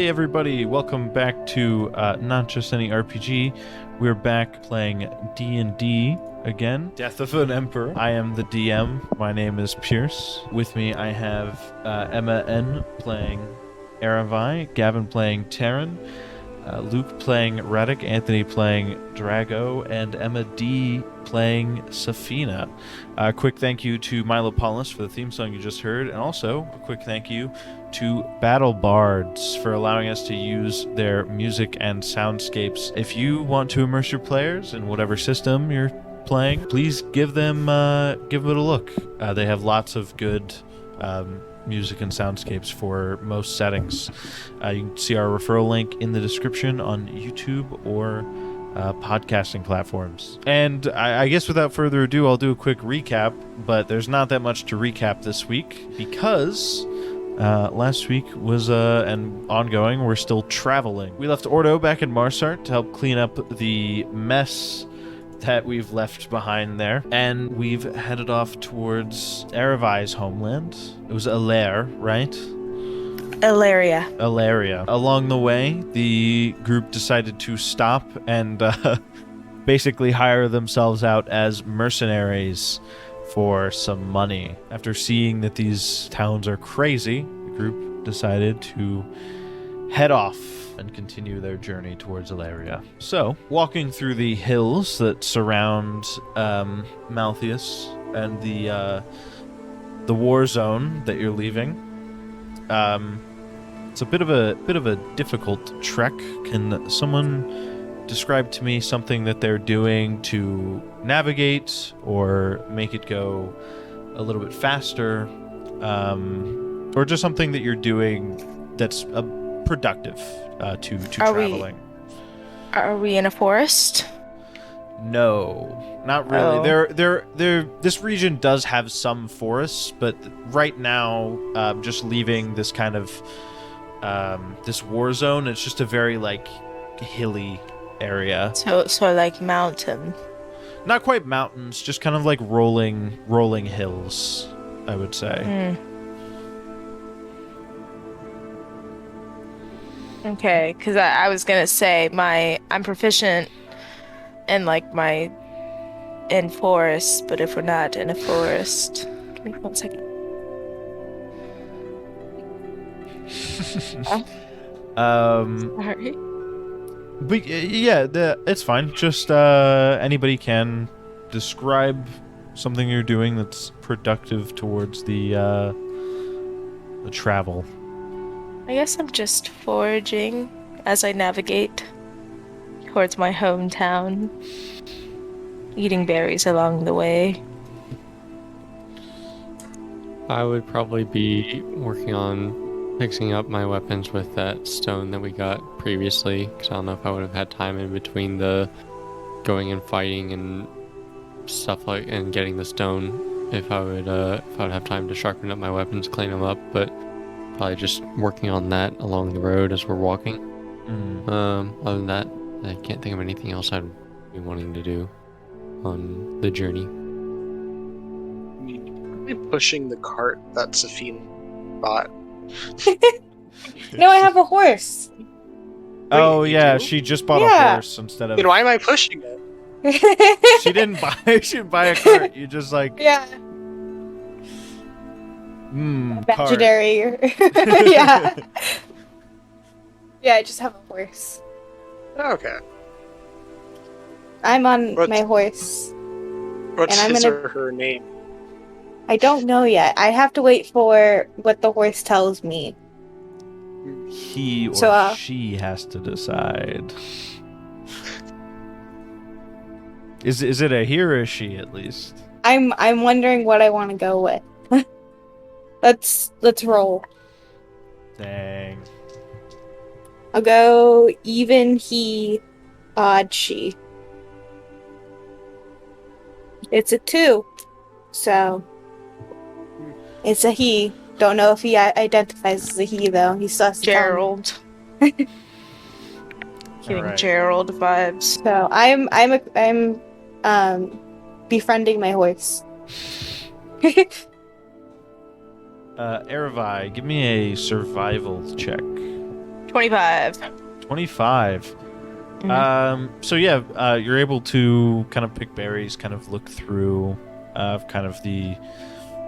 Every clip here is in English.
everybody, welcome back to Not Just Any RPG. We're back playing D&D again, Death of an Emperor. I am the DM. My name is Pierce. With me I have Emma N. playing Aravyre, Gavin playing Theran, Luke playing Radek, Anthony playing Drago, and Emma D playing Saphina. A quick thank you to Milo Paulus for the theme song you just heard, and also a quick thank you to Battlebards for allowing us to use their music and soundscapes. If you want to immerse your players in whatever system you're playing, please give it a look. They have lots of good music and soundscapes for most settings. You can see our referral link in the description on YouTube or podcasting platforms. And I guess without further ado, I'll do a quick recap, but there's not that much to recap this week because last week was and ongoing, we're still traveling. We left Ordo back in Marsart to help clean up the mess that we've left behind there, and we've headed off towards Aravyre's homeland. It was Aravyre, right? Aravyre. Along the way, the group decided to stop and basically hire themselves out as mercenaries for some money. After seeing that these towns are crazy, the group decided to head off and continue their journey towards Aravyre. So, walking through the hills that surround Malthius and the war zone that you're leaving, it's a bit of a difficult trek. Can someone describe to me something that they're doing to navigate or make it go a little bit faster, or just something that you're doing that's productive to traveling? Are we in a forest? No, not really. This region does have some forests, but right now, just leaving this kind of this war zone, it's just a very hilly area. So like mountain. Not quite mountains, just kind of like rolling hills, I would say. Okay, because I was gonna say I'm proficient in forest, but if we're not in a forest, give me 1 second. Sorry. But yeah, it's fine. Just anybody can describe something you're doing that's productive towards the travel. I guess I'm just foraging as I navigate towards my hometown, eating berries along the way. I would probably be working on fixing up my weapons with that stone that we got previously, because I don't know if I would have had time in between the going and fighting and stuff and getting the stone if I would have time to sharpen up my weapons, clean them up, but probably just working on that along the road as we're walking. Other than that, I can't think of anything else I'd be wanting to do on the journey. Pushing the cart that Saphina bought. No, I have a horse. Oh Wait, yeah, do? she just bought a horse instead of. Then why am I pushing it? She didn't buy a cart. You just Yeah. Cart. Imaginary. Yeah. Yeah, I just have a horse. Okay. I'm on my horse. What's And I'm his gonna- or her name? I don't know yet. I have to wait for what the horse tells me. He or So, she has to decide. Is it a he or a she at least? I'm wondering what I want to go with. Let's roll. Dang. I'll go even he, odd she. It's a 2, so it's a he. Don't know if he identifies as a he though. He still has to tell me. Gerald. Getting Alright. Gerald vibes. So I'm befriending my horse. Aravyre, give me a survival check. 25. 25. So yeah, you're able to kind of pick berries, kind of look through kind of the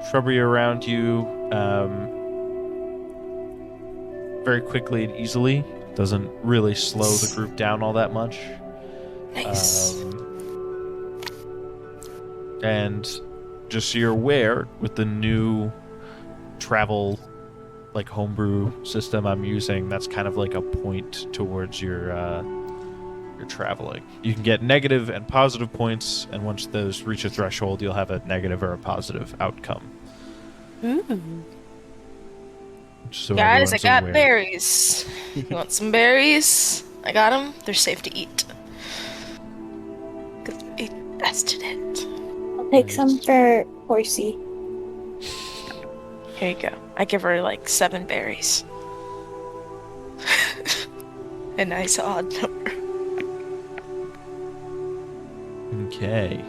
shrubbery around you very quickly and easily. Doesn't really slow the group down all that much. Nice. And just so you're aware, with the new travel like homebrew system I'm using, that's kind of like a point towards your traveling. You can get negative and positive points, and once those reach a threshold, you'll have a negative or a positive outcome. Ooh. So Guys, I everyone's got aware. berries. You want some berries? I got them. They're safe to eat. 'Cause I tested it. I'll take some for Horsey. Here you go. I give her like 7 berries. A nice odd number. Okay.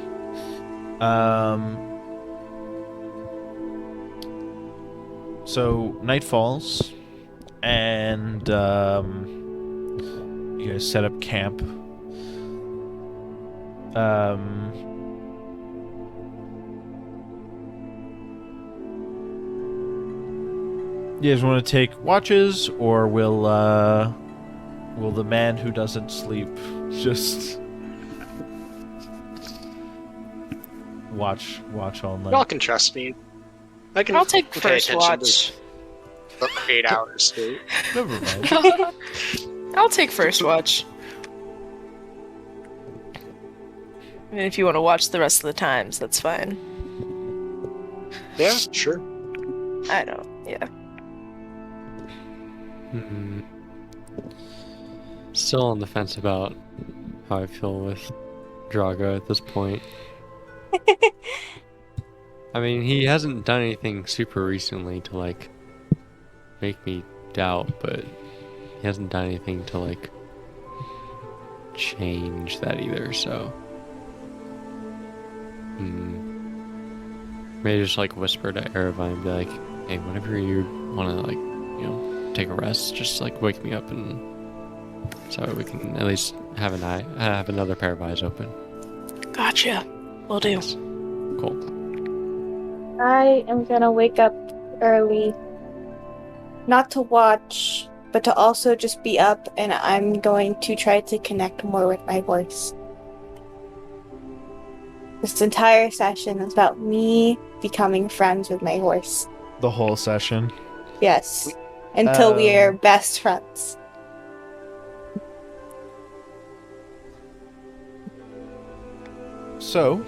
So night falls, and you guys set up camp. You guys want to take watches, or will the man who doesn't sleep just watch all night? Y'all can trust me. I'll take pay first attention watch. to 8 hours straight. Never mind. I'll take first watch. I mean, if you want to watch the rest of the times, that's fine. Yeah, sure. I don't. Yeah. Still on the fence about how I feel with Drago at this point. I mean, he hasn't done anything super recently to, like, make me doubt, but he hasn't done anything to, like, change that either, so... Maybe just, like, whisper to Aravyre and be like, hey, whenever you want to, like, you know, take a rest, just, like, wake me up, and so we can at least have another pair of eyes open. Gotcha. Will do. Cool. I am gonna wake up early. Not to watch, but to also just be up, and I'm going to try to connect more with my horse. This entire session is about me becoming friends with my horse. The whole session. Yes. Until we are best friends. So,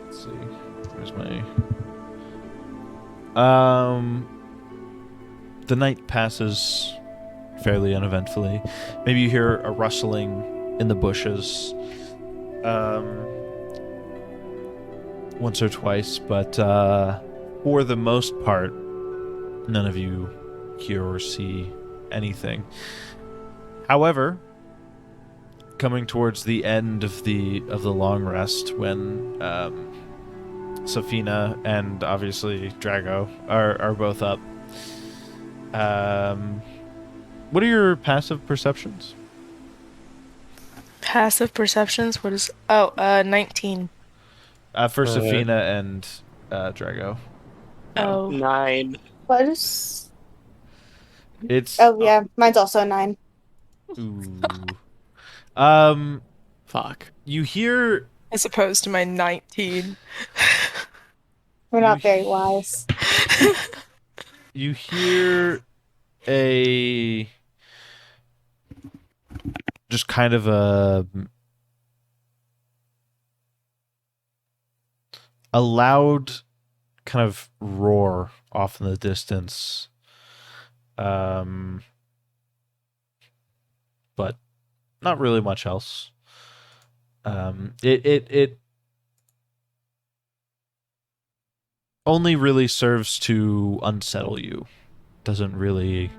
let's see. Where's my... The night passes fairly uneventfully. Maybe you hear a rustling in the bushes once or twice, but for the most part, none of you hear or see anything. However, coming towards the end of the long rest, when Saphina and obviously Drago are both up, what are your passive perceptions? Passive perceptions? What is... Oh, 19. For Saphina and Drago. Oh. 9. What is... It's... Oh, yeah. Mine's also 9. Ooh. Fuck. You hear... As opposed to my 19. We're not very wise. You hear a... just kind of a loud kind of roar off in the distance. But not really much else. It only really serves to unsettle you. Doesn't really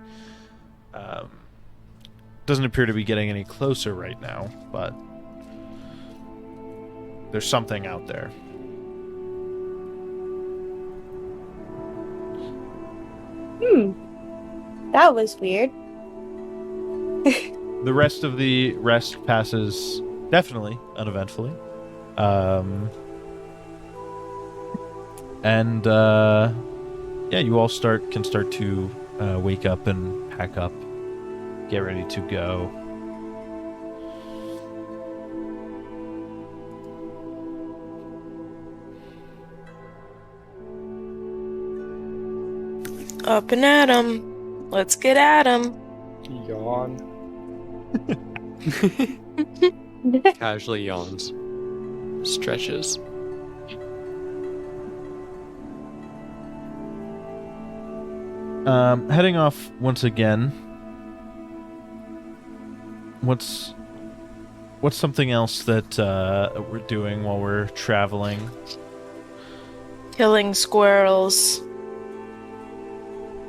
doesn't appear to be getting any closer right now, but there's something out there. That was weird. The rest of the rest passes definitely uneventfully. Yeah, you all can start to wake up and pack up, get ready to go. Up and at 'em. Let's get at 'em. Yawn. Casually yawns. Stretches. Heading off once again. What's something else that we're doing while we're traveling? Killing squirrels.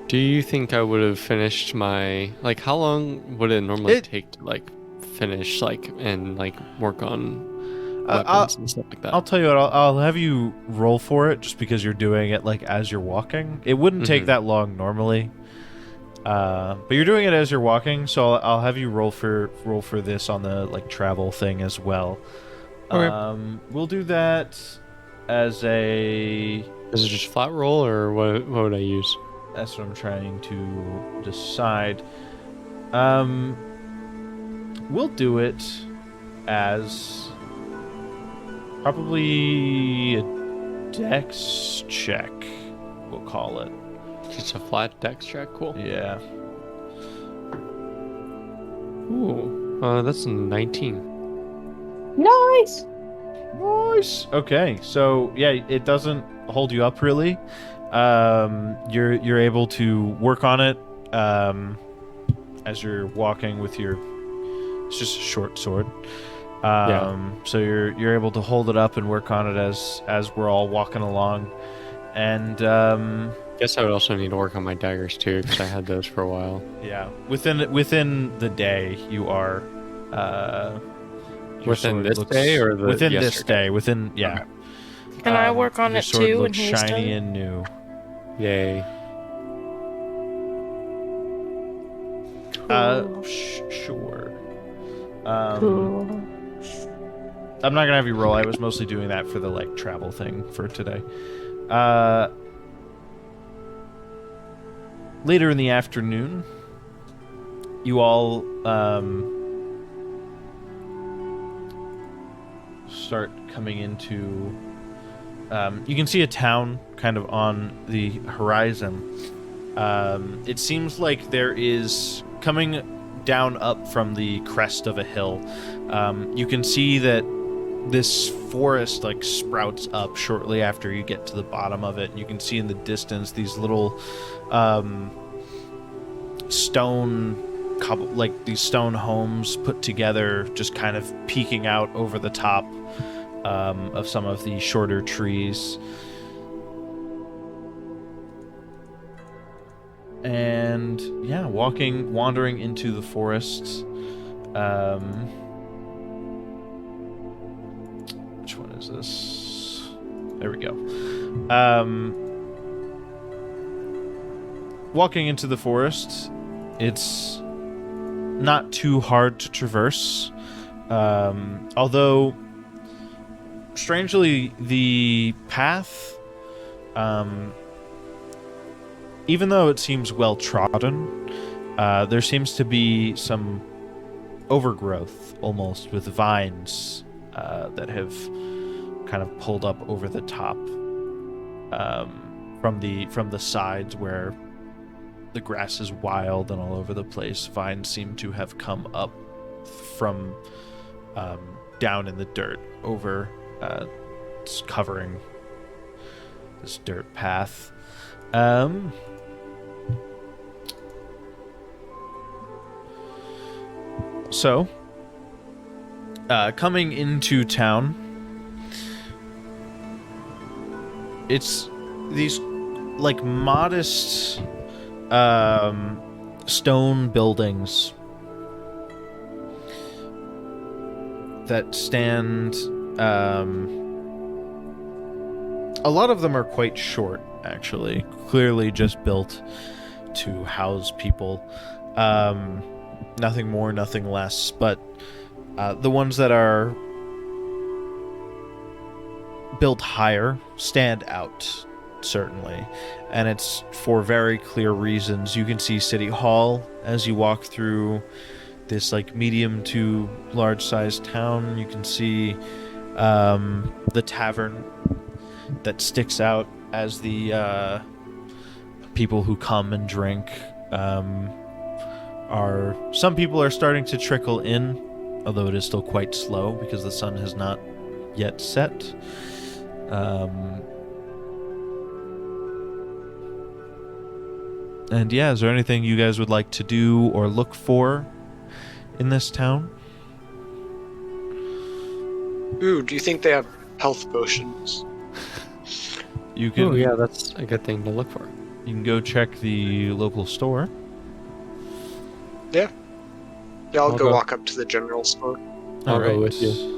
Do you think I would have finished my... Like, how long would it normally take to, like, finish, like, and, like, work on weapons and stuff like that? I'll tell you what, I'll have you roll for it just because you're doing it, like, as you're walking. It wouldn't take that long normally. But you're doing it as you're walking, so I'll have you roll for this on the, like, travel thing as well. Okay. We'll do that as a... Is it just flat roll, or what would I use? That's what I'm trying to decide. We'll do it as probably a dex check, we'll call it. Just a flat dex check? Cool. Yeah. Ooh, that's a 19. Nice. Nice. Okay, so yeah, it doesn't hold you up really. You're able to work on it as you're walking with your... It's just a short sword. So you're able to hold it up and work on it as we're all walking along. And guess I would also need to work on my daggers too, because I had those for a while. yeah, within the day you are Within this day or the within yesterday? this day within yeah. Okay. Can I work on your it sword too when looks he's shiny done? and new. Yay. Sure. Cool. I'm not gonna have you roll. I was mostly doing that for the like travel thing for today. Later in the afternoon, you all start coming into. You can see a town kind of on the horizon. It seems like there is coming down up from the crest of a hill. You can see that this forest like sprouts up shortly after you get to the bottom of it. You can see in the distance these little stone homes put together, just kind of peeking out over the top of some of the shorter trees. And yeah, wandering into the forest. Which one is this? There we go. Walking into the forest, it's not too hard to traverse. Although, strangely, the path, even though it seems well trodden, there seems to be some overgrowth almost with vines that have kind of pulled up over the top from the sides where the grass is wild and all over the place. Vines seem to have come up from down in the dirt over covering this dirt path. So, coming into town, it's these like modest stone buildings that stand. A lot of them are quite short, actually. Clearly just built to house people. Nothing more, nothing less. But the ones that are built higher stand out, certainly. And it's for very clear reasons. You can see City Hall as you walk through this like medium to large sized town. You can see the tavern that sticks out as the people who come and drink. Some people are starting to trickle in, although it is still quite slow because the sun has not yet set. And yeah, is there anything you guys would like to do or look for in this town? Ooh, do you think they have health potions? You can. Oh yeah, that's a good thing to look for. You can go check the local store. Yeah, I'll I'll go go. walk up to the general store. I'll go with you.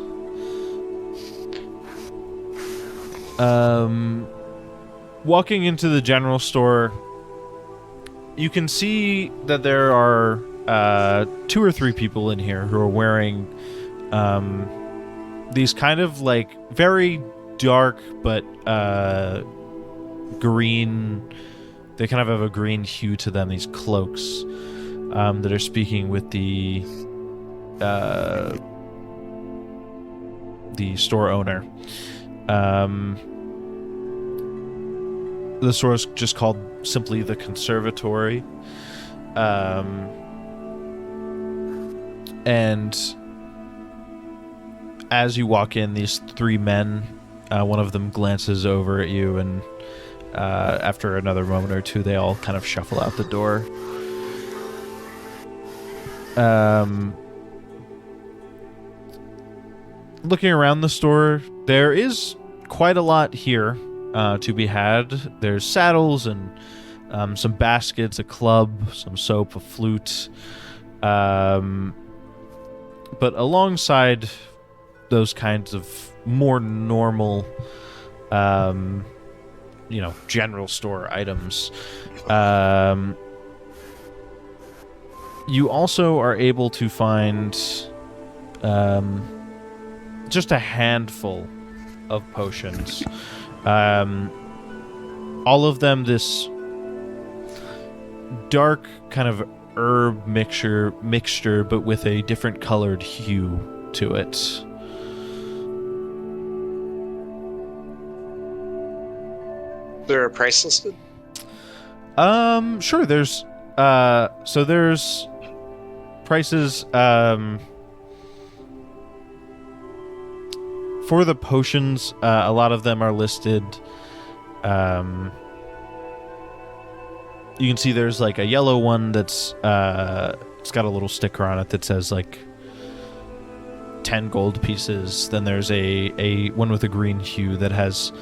Walking into the general store, you can see that there are 2 or 3 people in here who are wearing these kind of like very dark but green. They kind of have a green hue to them. These cloaks that are speaking with the store owner. The store is just called simply the Conservatory. And as you walk in, these 3 men, one of them glances over at you, and after another moment or two, they all kind of shuffle out the door. Looking around the store, there is quite a lot here to be had. There's saddles and some baskets, a club, some soap, a flute. But alongside those kinds of more normal, general store items, you also are able to find just a handful of potions. All of them this dark kind of herb mixture, but with a different colored hue to it. There a price listed? Sure. There's prices for the potions. A lot of them are listed. You can see there's like a yellow one that's it's got a little sticker on it that says like 10 gold pieces. Then there's a one with a green hue that has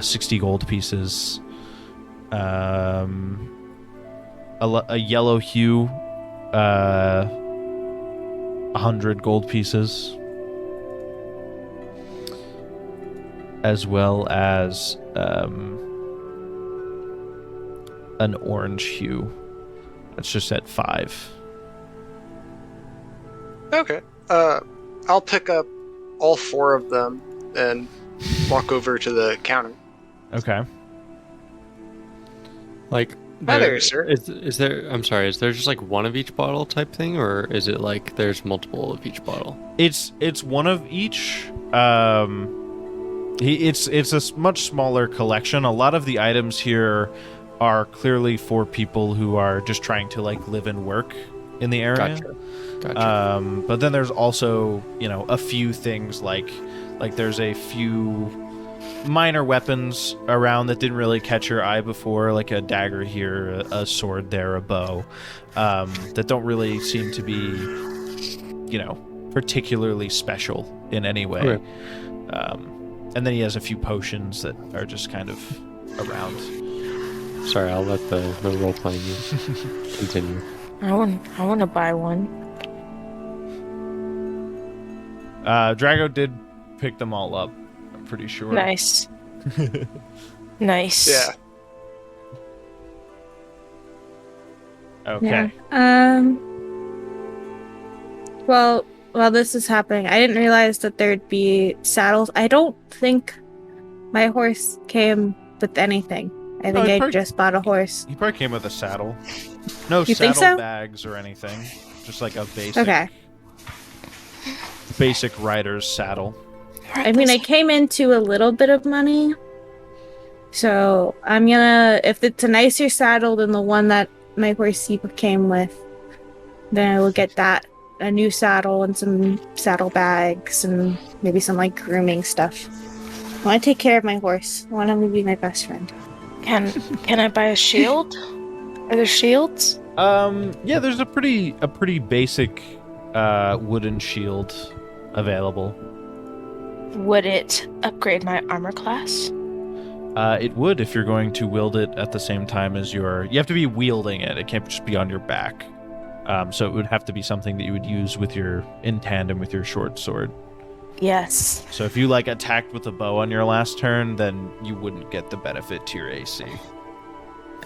60 gold pieces. A yellow hue, 100 gold pieces, as well as an orange hue. That's just at 5. Okay. I'll pick up all 4 of them and walk over to the counter. Okay. Like, Hi there, sir. Is there? I'm sorry. Is there just like one of each bottle type thing, or is it like there's multiple of each bottle? It's one of each. It's a much smaller collection. A lot of the items here are clearly for people who are just trying to like live and work in the area. Gotcha. But then there's also, a few things like there's a few minor weapons around that didn't really catch your eye before, like a dagger here, a sword there, a bow, that don't really seem to be, particularly special in any way. Okay. And then he has a few potions that are just kind of around. Sorry, I'll let the role playing continue. I want to buy one. Drago did pick them all up, I'm pretty sure. Nice. Nice. Yeah. Okay. Yeah. Well, while this is happening, I didn't realize that there'd be saddles. I don't think my horse came with anything. I think I just bought a horse. He probably came with a saddle. No You think saddle so? bags or anything. Just like a basic, Okay. basic rider's saddle. I mean, I came into a little bit of money. So I'm gonna, if it's a nicer saddle than the one that my horse came with, then I will get that. A new saddle and some saddle bags and maybe some like grooming stuff. I want to take care of my horse. I want him to be my best friend. Can I buy a shield? Are there shields? Yeah, there's a pretty basic wooden shield available. Would it upgrade my armor class? It would if you're going to wield it at the same time as you have to be wielding it. It can't just be on your back. So it would have to be something that you would use in tandem with your short sword. Yes. So if you attacked with a bow on your last turn, then you wouldn't get the benefit to your AC.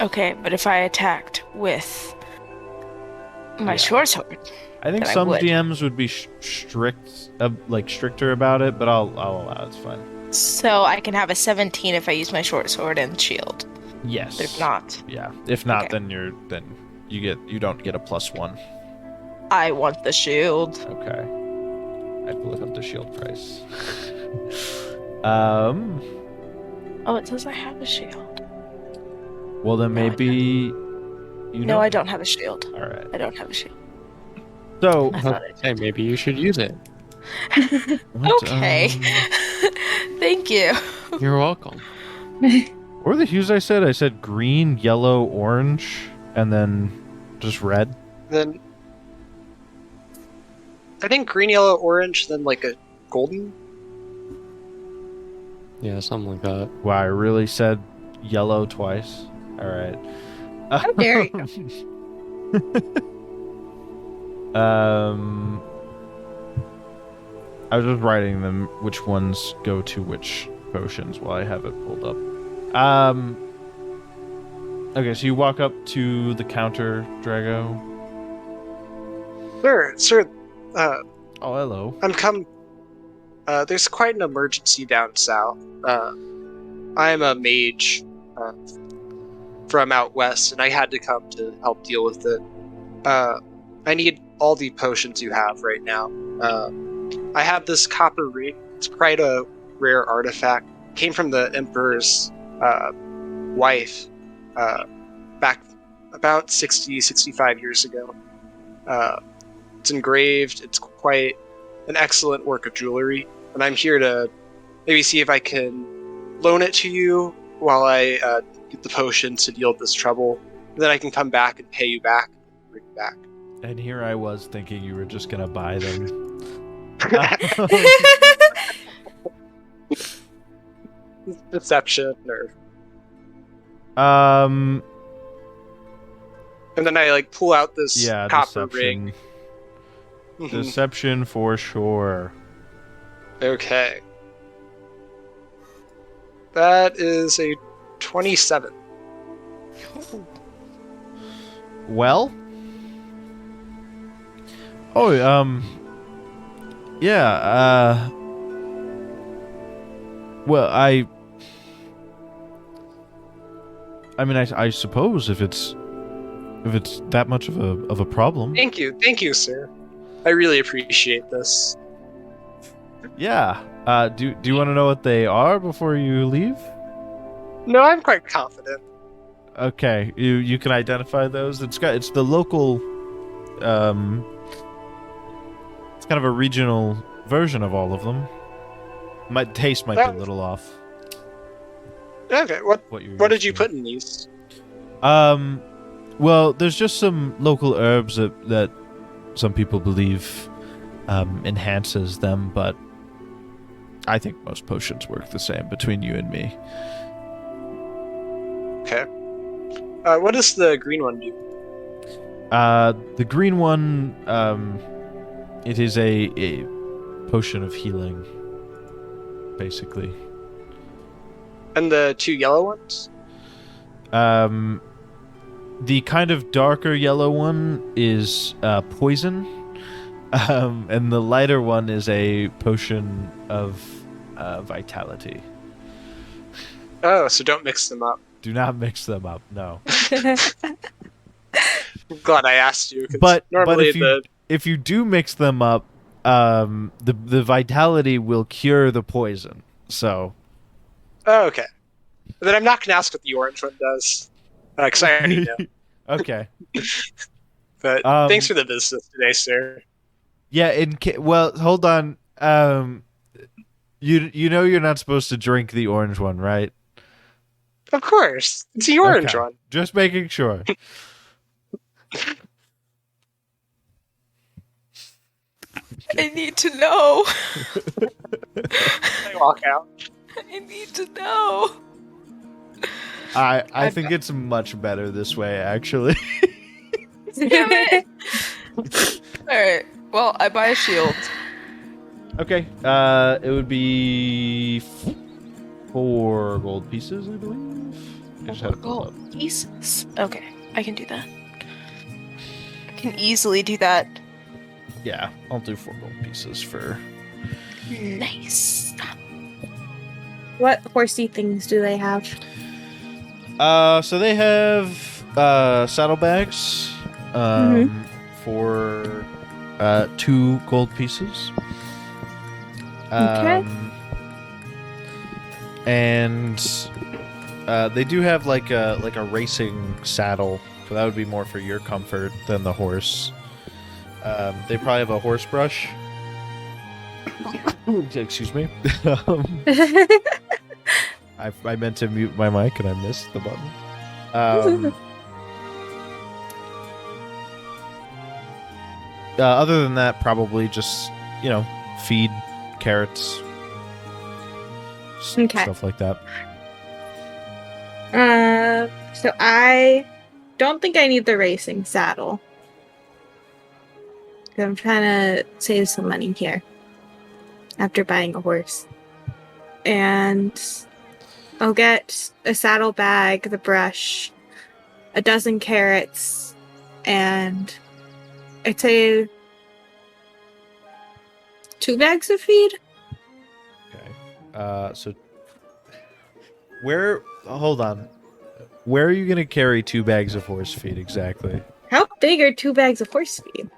Okay, but if I attacked with my short sword, I think some DMs would be stricter about it, but I'll allow it. It's fine. So I can have a 17 if I use my short sword and shield. Yes. But if not, yeah. If not, then you don't get a +1. I want the shield. Okay. I have to look up the shield price. Oh, it says I have a shield. Well, then maybe you No, I don't have a shield. All right. I don't have a shield. So, hey, maybe you should use it. Okay. Thank you. You're welcome. What were the hues I said? I said green, yellow, orange, and then just red. Then I think green, yellow, orange, then like a golden. Yeah, something like that. Wow, I really said yellow twice. All right. How dare you? I was just writing them which ones go to which potions while I have it pulled up. Okay, so you walk up to the counter, Drago. Sir. Oh, hello. I'm come. There's quite an emergency down south. I'm a mage from out west, and I had to come to help deal with it. I need all the potions you have right now. I have this copper ring. It's quite a rare artifact. Came from the Emperor's wife back about 65 years ago. It's engraved. It's quite an excellent work of jewelry, and I'm here to maybe see if I can loan it to you while I get the potions to deal with this trouble. And then I can come back and pay you back. Bring you back. And here I was thinking you were just gonna buy them. Deception, or and then I pull out this copper deception. ring. Deception for sure. Okay. That is a 27. Well. Oh, yeah, well, I mean, I suppose if it's that much of a problem. Thank you, sir. I really appreciate this. Yeah. Do you want to know what they are before you leave? No, I'm quite confident. Okay, you can identify those. It's the local. It's kind of a regional version of all of them. My taste might be a little off. Okay, what did you put in these? Well, there's just some local herbs that some people believe enhances them, but I think most potions work the same between you and me. Okay. What does the green one do? The green one, it is a potion of healing, basically. And the two yellow ones? The kind of darker yellow one is poison, and the lighter one is a potion of vitality. Oh, so don't mix them up. Do not mix them up. No. I'm glad I asked you. 'Cause But normally if you do mix them up, the vitality will cure the poison. So. Oh, okay. Then I'm not going to ask what the orange one does, because I already know. Okay. But thanks for the business today, sir. Yeah. Well, hold on. You know you're not supposed to drink the orange one, right? Of course, it's the orange one. Just making sure. I need to know. I walk out. I need to know. I think it's much better this way, actually. Damn it. Alright, well, I buy a shield. Okay. It would be 4 gold pieces, I believe. I just had to pull it up. Gold pieces. Okay, I can do that. I can easily do that. Yeah, I'll do 4 gold pieces for. Nice. What horsey things do they have? So they have saddlebags for 2 gold pieces. Okay. And they do have like a racing saddle, but that would be more for your comfort than the horse. They probably have a horse brush. Excuse me. I meant to mute my mic and I missed the button. Other than that, probably just, feed, carrots, stuff like that. So I don't think I need the racing saddle. I'm trying to save some money here after buying a horse. And I'll get a saddlebag, the brush, a dozen carrots, and I'd say 2 bags of feed. Okay. So hold on. Where are you going to carry 2 bags of horse feed exactly? How big are 2 bags of horse feed?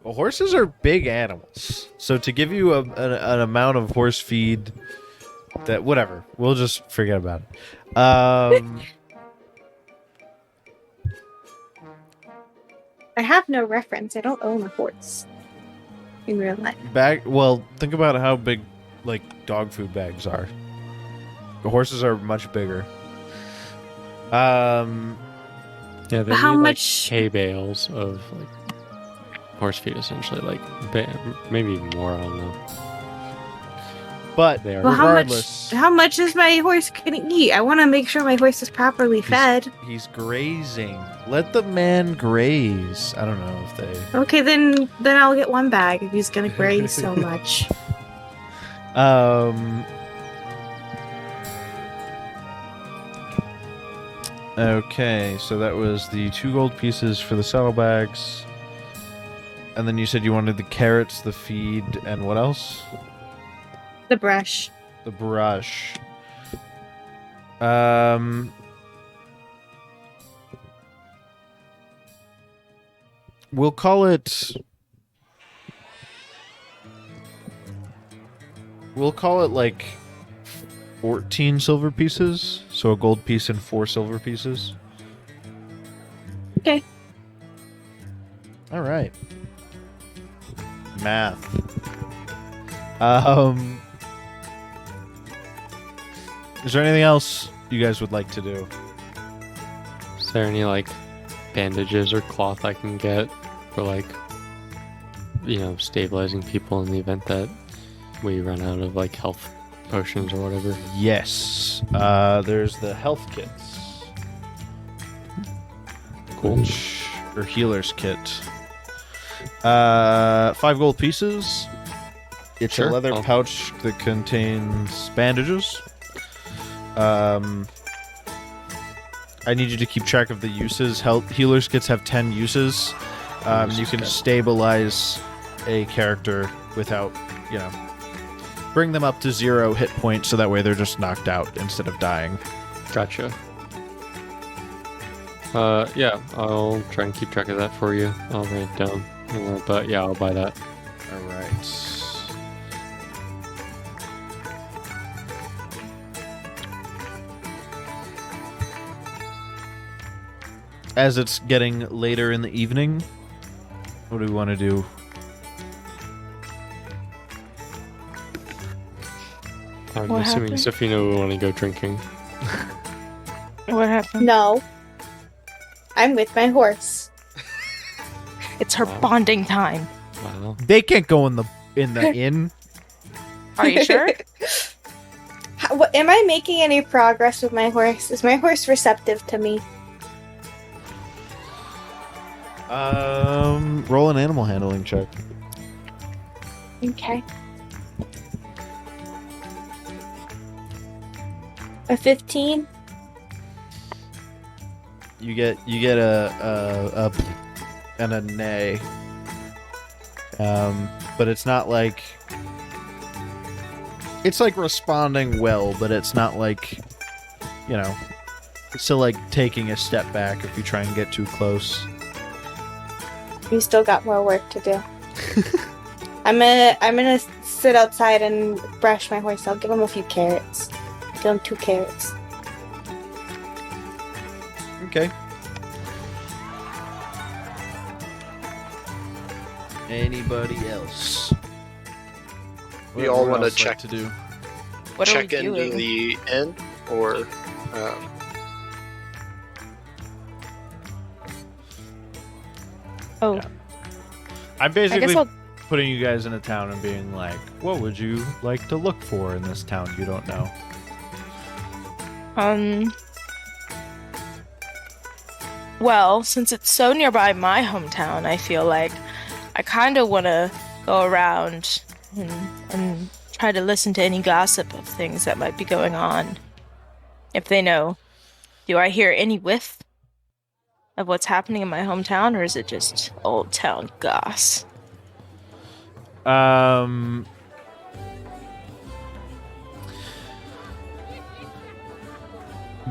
Well, horses are big animals. So to give you an amount of horse feed that, whatever, we'll just forget about it. I have no reference. I don't own a horse in real life. Well, think about how big, like, dog food bags are. The horses are much bigger. Yeah, they How need, much- hay bales of horse feed, essentially, maybe even more. I don't know. But They are. Well, regardless, how much is my horse gonna eat? I want to make sure my horse is properly fed. he's grazing. Let the man graze. I don't know if they. Okay, then I'll get 1 bag if he's gonna graze so much. Okay, so that was the 2 gold pieces for the saddlebags. And then you said you wanted the carrots, the feed, and what else? The brush. The brush. We'll call it like 14 silver pieces. So a gold piece and 4 silver pieces. Okay. All right. Math. Is there anything else you guys would like to do? Is there any bandages or cloth I can get for stabilizing people in the event that we run out of health potions or whatever? Yes. There's the health kits. Cool. Or healer's kit. 5 gold pieces. It's Sure. a leather Oh. pouch that contains bandages. I need you to keep track of the uses. Healers kits have 10 uses. You can stabilize a character without, bring them up to 0 hit points so that way they're just knocked out instead of dying. Gotcha. Yeah, I'll try and keep track of that for you. I'll write it down. But yeah, I'll buy that. All right. As it's getting later in the evening, what do we want to do? I'm What assuming happened? Saphina will want to go drinking. What happened? No. I'm with my horse. It's her Wow. bonding time. Wow. They can't go in the inn. Are you sure? Am I making any progress with my horse? Is my horse receptive to me? Roll an animal handling check. Okay. A 15? You get a and a neigh. But it's not like it's like responding well, but it's not like it's still like taking a step back if you try and get too close. You still got more work to do. I'm gonna sit outside and brush my horse. I'll give him a few carrots. Give him 2 carrots. Okay. Anybody else? We all What want to else like check to do. What check are we into doing? the inn, or Oh, I'm I guess basically I'll. putting you guys in a town and being like, what would you like to look for in this town you don't know? Well, since it's so nearby my hometown, I feel like I kind of want to go around and try to listen to any gossip of things that might be going on. If they know, do I hear any whiff of what's happening in my hometown, or is it just old town goss?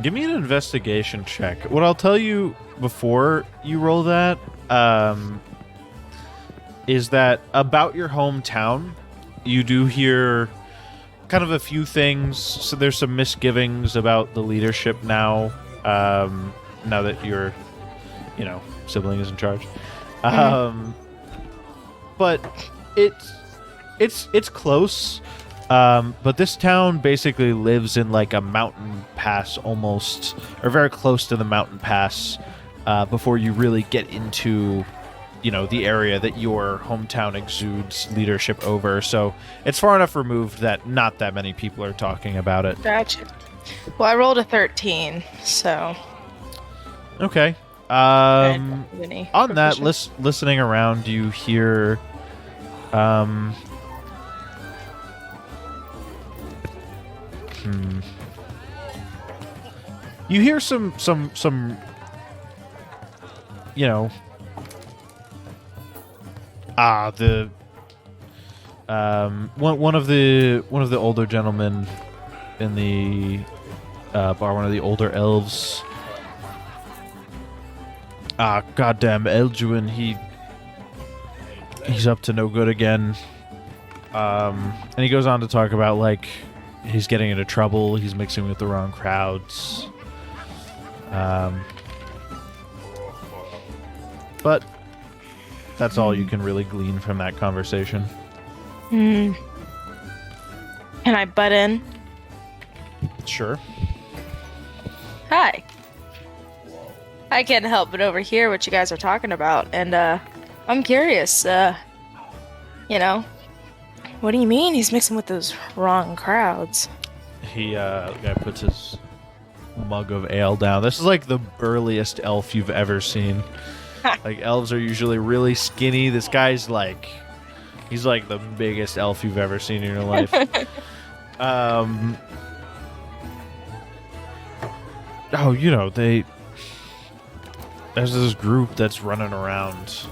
Give me an investigation check. What I'll tell you before you roll that, is that about your hometown, you do hear kind of a few things. So there's some misgivings about the leadership now, now that your, sibling is in charge. But it's close. But this town basically lives in like a mountain pass almost, or very close to the mountain pass, before you really get into, the area that your hometown exudes leadership over. So it's far enough removed that not that many people are talking about it. Gotcha. Well, I rolled a 13, so. Okay. I don't have any On that, proficiency. listening around, you hear, you hear some, the, one of the older gentlemen in the bar, one of the older elves. Goddamn Elduin, he's up to no good again. And he goes on to talk about, like, he's getting into trouble, he's mixing with the wrong crowds. But that's all you can really glean from that conversation. Can I butt in? Sure. Hi. I can't help but overhear what you guys are talking about, and I'm curious. What do you mean he's mixing with those wrong crowds? The guy puts his mug of ale down. This is like the burliest elf you've ever seen. Like, elves are usually really skinny. This guy's like, he's like the biggest elf you've ever seen in your life. there's this group that's running around.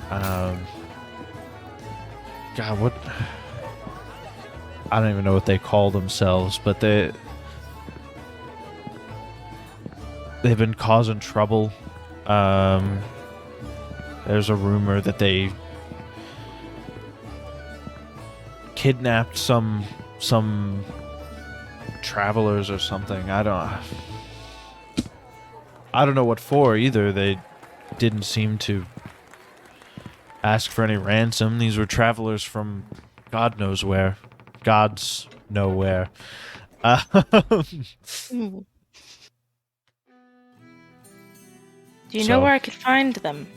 God, what? I don't even know what they call themselves, but they've been causing trouble. There's a rumor that they kidnapped some travelers or something. I don't know what for either. They didn't seem to ask for any ransom. These were travelers from God knows where. God's nowhere. Do you know where I could find them?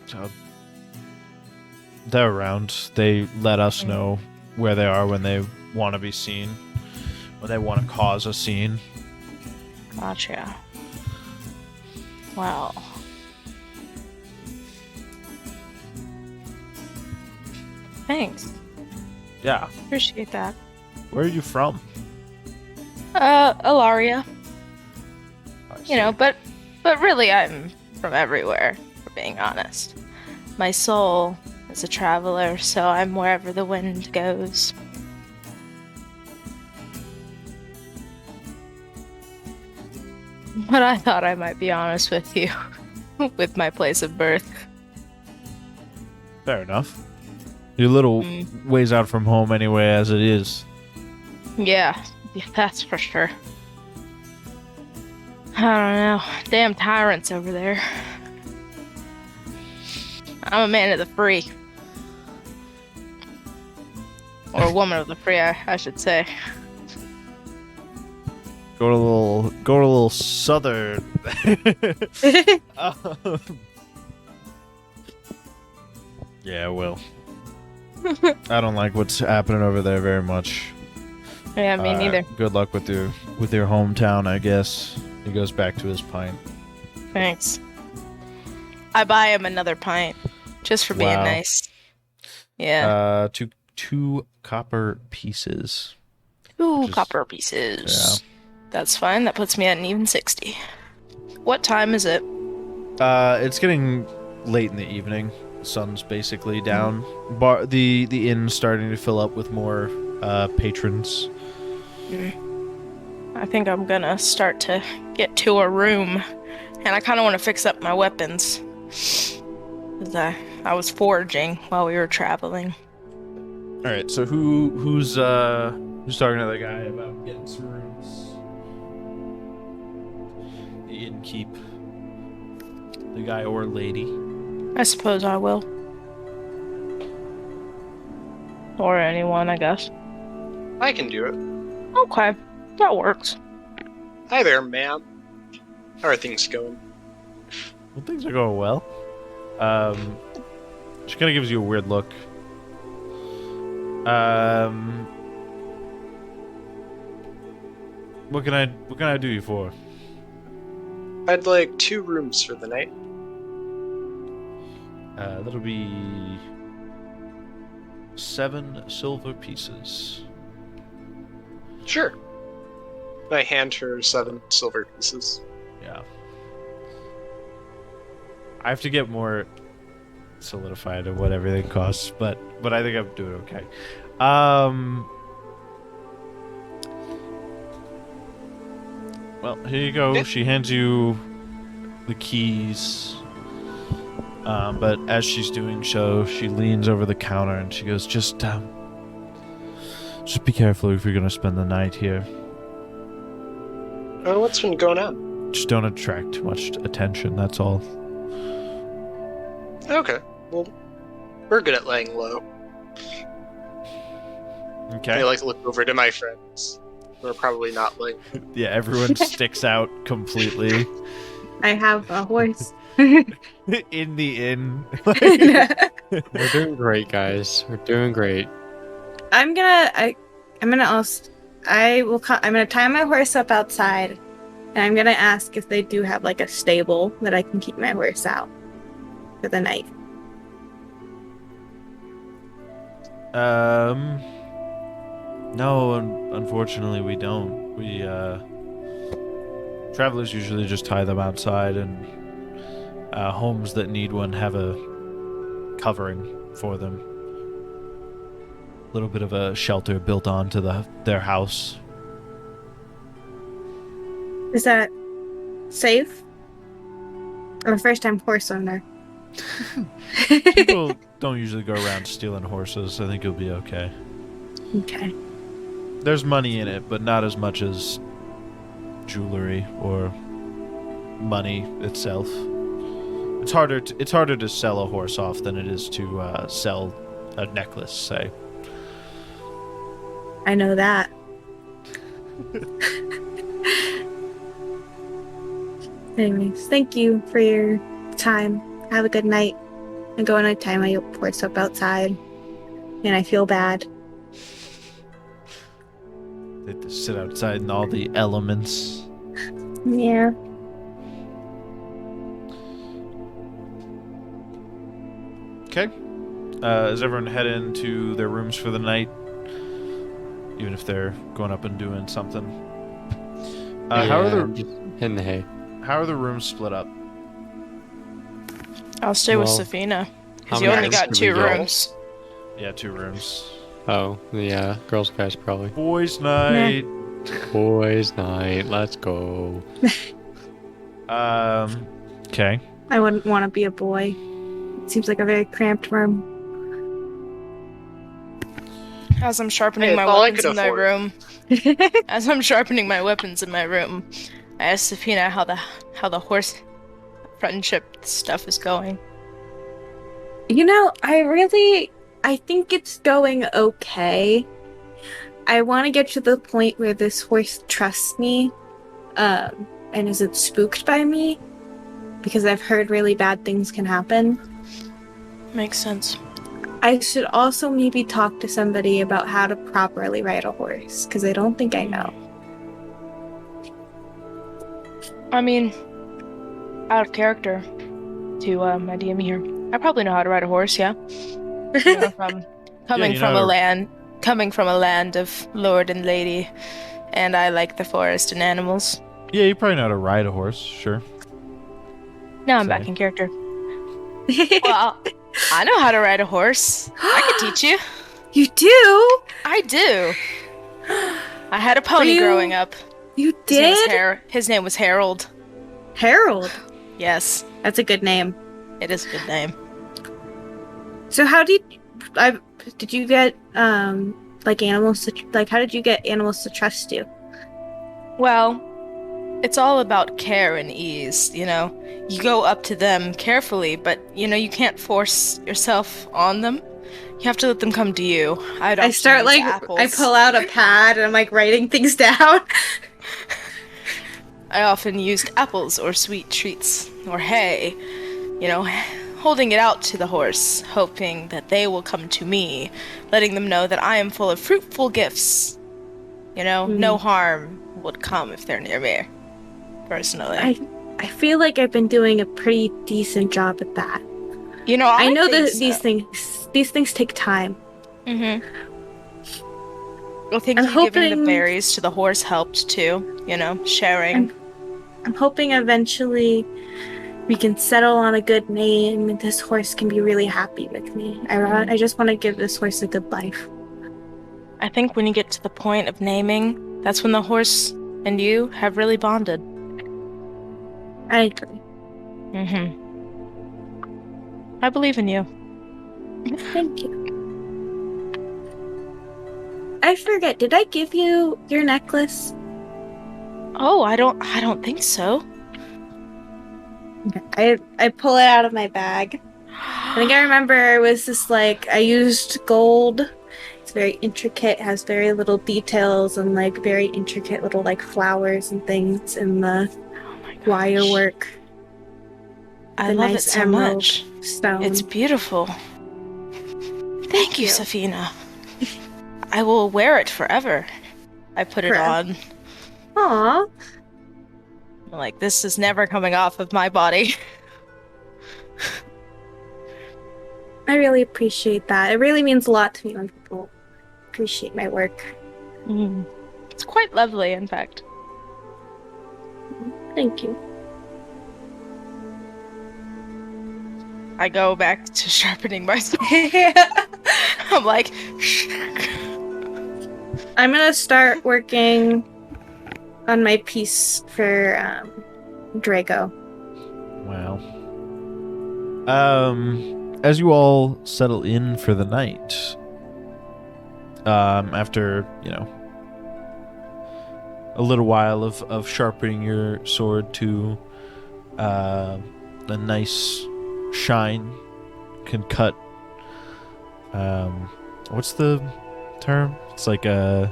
So they're around. They let us know where they are when they want to be seen. When they want to cause a scene. Gotcha. Wow. Thanks. Yeah. Appreciate that. Where are you from? Alaria. You know, but really I'm from everywhere, for being honest. My soul is a traveler, so I'm wherever the wind goes. But I thought I might be honest with you with my place of birth. Fair enough. You're a little ways out from home anyway, as it is. Yeah, that's for sure. I don't know. Damn tyrants over there. I'm a man of the free. Or a woman of the free, I should say. Go to a little southern. Yeah, well. I don't like what's happening over there very much. Yeah, me neither. Good luck with your hometown, I guess. He goes back to his pint. Thanks. I buy him another pint, just for being nice. Yeah. Two copper pieces. Two copper pieces. Yeah. That's fine. That puts me at an even 60. What time is it? It's getting late in the evening. Sun's basically down. The inn's starting to fill up with more patrons. I think I'm gonna start to get to a room, and I kind of want to fix up my weapons. Cause I was foraging while we were traveling. All right, so who's talking to the guy about getting some rooms? The innkeep. The guy or lady. I suppose I will. Or anyone, I guess. I can do it. Okay, that works. Hi there, ma'am. How are things going? Well, things are going well. She kind of gives you a weird look. What can I do you for? I'd like 2 rooms for the night. That'll be 7 silver pieces. Sure. I hand her 7 silver pieces. Yeah. I have to get more solidified of what everything costs, but I think I'm doing okay. Well, here you go. Yeah. She hands you the keys. But as she's doing so, she leans over the counter and she goes, just be careful if you're going to spend the night here. Oh, what's been going on? Just don't attract too much attention, that's all. Okay, well, we're good at laying low. Okay. I like to look over to my friends. We're probably not laying. Yeah, everyone sticks out completely. I have a horse. In the inn. We're doing great, guys. We're doing great. I'm gonna tie my horse up outside, and I'm gonna ask if they do have like a stable that I can keep my horse out for the night. No, unfortunately we don't. We Travelers usually just tie them outside, and homes that need one have a covering for them. A little bit of a shelter built onto their house. Is that safe? I'm a first-time horse owner. People don't usually go around stealing horses. I think you'll be okay. Okay. There's money in it, but not as much as jewelry or money itself. It's harder to sell a horse off than it is to sell a necklace, say. I know that. Anyways, thank you for your time. Have a good night. I'm going to tie my horse up outside, and I feel bad. They have to sit outside in all the elements. Yeah. Okay. Is everyone heading to their rooms for the night? Even if they're going up and doing something. How are the in the hay? How are the rooms split up? I'll stay with Well, Saphina. Because how you many only rooms got do we 2 get? rooms. Yeah, 2 rooms. Oh, yeah, girls' guys probably. Boys' night. Boys' night, let's go. Okay. I wouldn't want to be a boy. It seems like a very cramped room. As I'm sharpening Hey, my it's all I weapons could in my afford. room, as I'm sharpening my weapons in my room, I asked Saphina how the horse friendship stuff is going. You know, I think it's going okay. I want to get to the point where this horse trusts me, and isn't spooked by me, because I've heard really bad things can happen. Makes sense. I should also maybe talk to somebody about how to properly ride a horse, because I don't think I know. I mean, out of character to my DM here, I probably know how to ride a horse. Yeah, you know, coming you from know- a land of lord and lady, and I like the forest and animals. Yeah, you probably know how to ride a horse, sure. Now I'm Say. back in character. Well, I know how to ride a horse. I could teach you. You do? I do. I had a pony You growing up. You His name was did? His name was Harold. Harold. Yes, That's a good name. it is a good name. So how did you get like animals to, like how did you get animals to trust you? Well, it's all about care and ease, you know. You go up to them carefully, but you know you can't force yourself on them. You have to let them come to you. I start like I pull out a pad and I'm like writing things down. I often used apples or sweet treats or hay, you know, holding it out to the horse, hoping that they will come to me, letting them know that I am full of fruitful gifts. You know, no harm would come if they're near me, personally. I feel like I've been doing a pretty decent job at that. You know, I know that think these things take time. Mm-hmm. I think I'm you giving hoping- the berries to the horse helped too, you know, sharing. I'm hoping eventually we can settle on a good name and this horse can be really happy with me. I just want to give this horse a good life. I think when you get to the point of naming, that's when the horse and you have really bonded. I agree. Mm-hmm. I believe in you. Thank you. I forget, did I give you your necklace? Oh, I don't think so. I pull it out of my bag. I think I remember it was this like I used gold. It's very intricate, has very little details and like very intricate little like flowers and things in the Oh my gosh. wire work. I The love nice it so emerald much. Stone. It's beautiful. Thank you, you. Saphina. I will wear it forever. I put it Forever. on. Aw. I'm like, this is never coming off of my body. I really appreciate that. It really means a lot to me when people appreciate my work. It's quite lovely, in fact. Thank you. I go back to sharpening my sword. I'm like, I'm gonna start working on my piece for Drago. Wow. As you all settle in for the night, after, a little while of sharpening your sword to a nice shine, can cut, what's the term? It's like or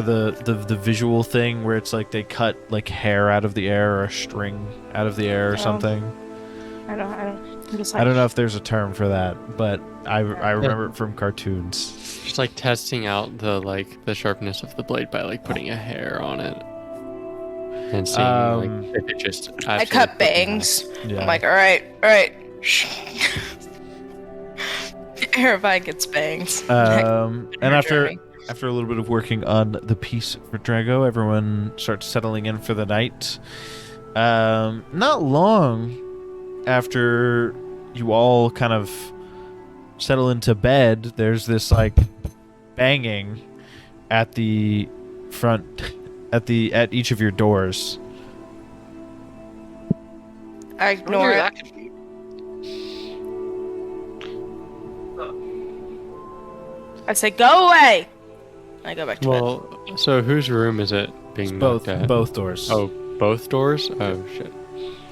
the visual thing where it's like they cut like hair out of the air or a string out of the air or something. I don't. I don't know if there's a term for that, but I remember it from cartoons. Just like testing out the sharpness of the blade by like putting a hair on it and seeing if it just. I cut bangs. Yeah. I'm like, all right. Aravyre gets bangs. And after a little bit of working on the piece for Drago, everyone starts settling in for the night. Not long after you all kind of settle into bed, there's this like banging at the front at each of your doors. I ignore it. That could be. I say, go away. I go back to bed. Well, so whose room is it being knocked at? Both doors. Oh, both doors? Oh, shit.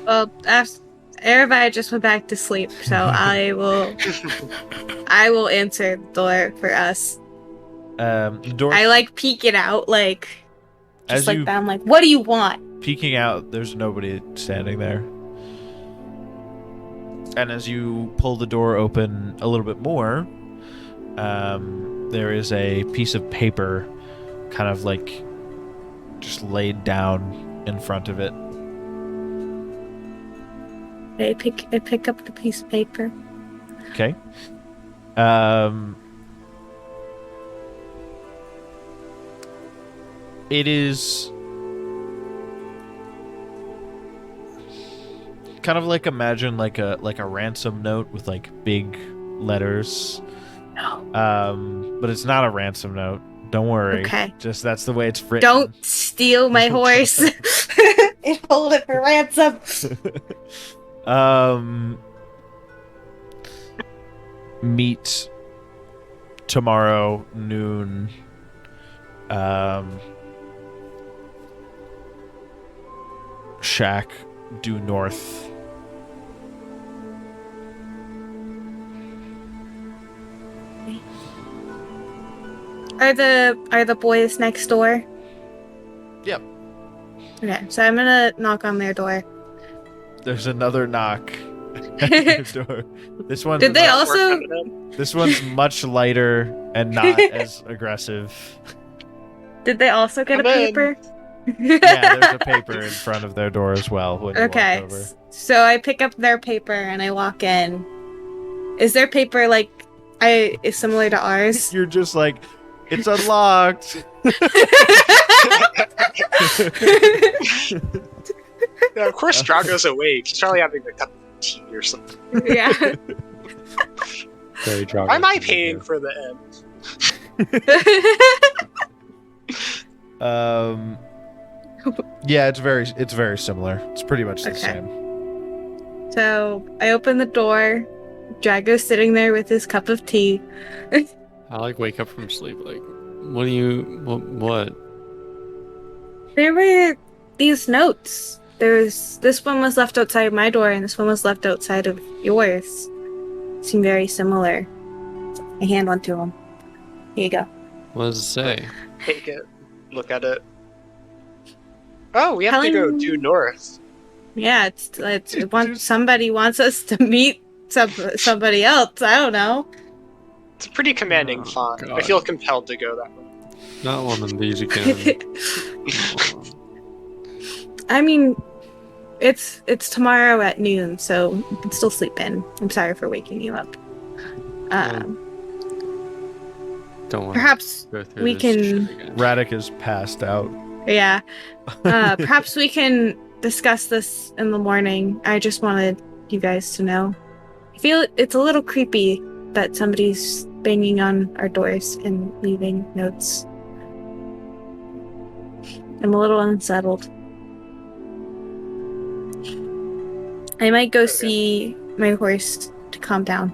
Well, Aravyre just went back to sleep, so I will answer the door for us. The door. I like peek it out, like As just like you- that. I'm like, what do you want? Peeking out, there's nobody standing there. And as you pull the door open a little bit more, there is a piece of paper kind of like just laid down in front of it. I pick up the piece of paper. Okay. It is kind of like, imagine like a ransom note with like big letters. No. But it's not a ransom note. Don't worry. Okay. Just that's the way it's written. Don't steal my horse and hold it for ransom. Meet tomorrow noon. Shack due north. Are the boys next door? Yep. Okay, so I'm gonna knock on their door. There's another knock at your door. This one. Did they also? This one's much lighter and not as aggressive. Did they also get Come a in. paper? Yeah, there's a paper in front of their door as well. When you Okay, walk over. so I pick up their paper and I walk in. Is their paper like is similar to ours? You're just like, it's unlocked. Yeah, of course, Drago's awake. He's probably having a cup of tea or something. Yeah. Very Drago Why am I thing to paying do. for the end? Yeah, it's very similar. It's pretty much the Okay. same. So I open the door. Drago's sitting there with his cup of tea. I like wake up from sleep like, what? There were these notes. This one was left outside my door, and this one was left outside of yours. Seem very similar. I hand one to him. Here you go. What does it say? Take it. Look at it. Oh, we have to go due north. Yeah, it's somebody wants us to meet somebody else. I don't know. It's a pretty commanding Oh, font. I God. feel compelled to go that way. Not one of these again. I mean, it's tomorrow at noon, so you can still sleep in. I'm sorry for waking you up. Don't want Perhaps to go through we this can- shit again. Radek is passed out. Yeah. Perhaps we can discuss this in the morning. I just wanted you guys to know. I feel it's a little creepy that somebody's banging on our doors and leaving notes. I'm a little unsettled. I might go see my horse to calm down.